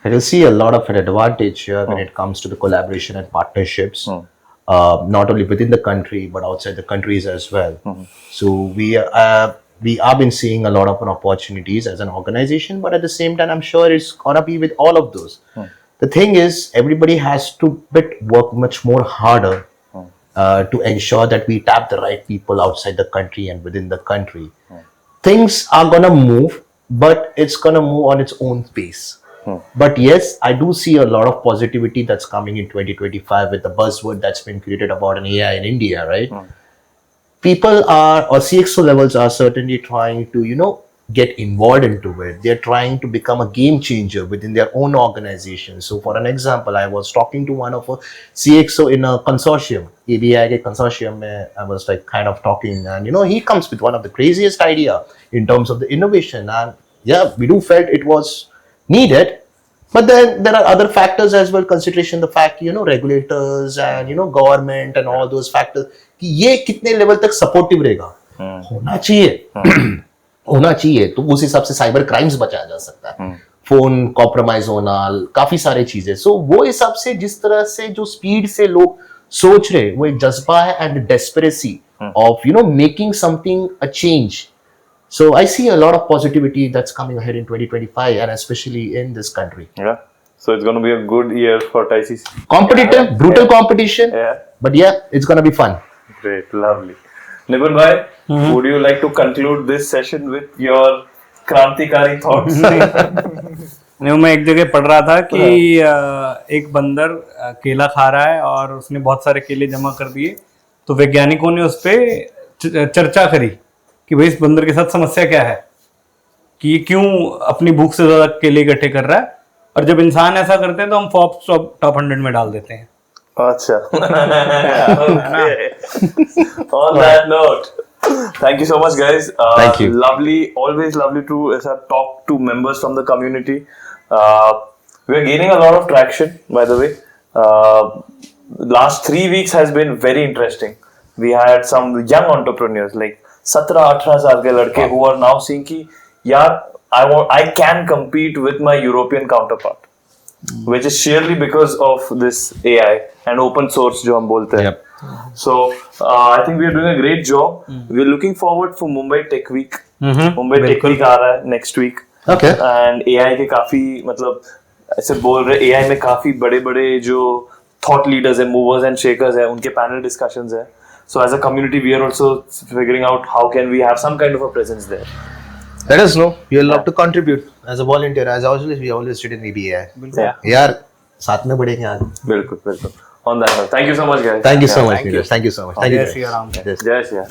I will see a lot of an advantage here when it comes to the collaboration and partnerships, not only within the country but outside the countries as well. So we have been seeing a lot of opportunities as an organization, but at the same time, I'm sure it's gonna be with all of those. The thing is, everybody has to work much more harder to ensure that we tap the right people outside the country and within the country. Things are gonna move, but it's gonna move on its own pace. But yes, I do see a lot of positivity that's coming in 2025 with the buzzword that's been created about an AI in India, right? People are, or CXO levels are certainly trying to, get involved into it. They're trying to become a game changer within their own organization. So for an example, I was talking to one of a CXO in a consortium, ABI consortium, I was like kind of talking, and he comes with one of the craziest idea in terms of the innovation. And yeah, we do felt it was needed. But then there are other factors as well, consideration the fact, regulators and, government and all those factors, कि ये कितने level तक supportive रहेगा, होना चाहिए तो उस हिसाब से साइबर क्राइम्स बचाया जा सकता है, फोन कॉम्प्रोमाइज होना, काफी सारी चीजें. सो वो हिसाब से जिस तरह से जो स्पीड से लोग सोच रहे, वो एक जज्बा है and desperacy of making something a change. So I see a lot of positivity that's coming ahead in 2025, and especially in this country. Yeah. So it's going to be a good year for TICC. Competitive, brutal competition. Yeah. But yeah, it's going to be fun. Great, lovely. Nipun bhai, would you like to conclude this session with your krantikari thoughts? नहीं, मैं एक जगह पढ़ रहा था कि एक बंदर केला खा रहा है और उसने बहुत सारे केले जमा कर दिए, तो वैज्ञानिकों ने उस पर चर्चा करी कि भाई इस बंदर के साथ समस्या क्या है, कि ये क्यों अपनी भूख से ज्यादा केले इकट्ठे कर रहा है, और जब इंसान ऐसा करते हैं तो हम फोर्ब्स टॉप 100 में डाल देते हैं. Acha. Okay. On that note, thank you so much, guys. Thank you. Lovely, always lovely to talk to members from the community. We are gaining a lot of traction, by the way. Last 3 weeks has been very interesting. We had some young entrepreneurs, like 17-18 साल के लड़के who are now seeing कि यार I can compete with my European counterpart, which is sheerly because of this AI and open source जो हम बोलते हैं. So I think we are doing a great job. We are looking forward for Mumbai Tech Week. Mumbai Tech Week आ रहा है next week. Okay. And AI के काफी मतलब ऐसे बोल रहे AI में काफी बड़े-बड़े जो thought leaders हैं, movers and shakers हैं, उनके panel discussions हैं. So as a community, we are also figuring out how can we have some kind of a presence there. Let us know. We will love to contribute as a volunteer. As always, we always sit in EBI. Yeah. यार साथ में बढ़ेंगे आगे. बिल्कुल. On that note, thank you so much, guys. Thank you so much, thank you. Neeraj. Thank you so much. Thank you. जय Shri Ram. Yes. Jai Shri Ram.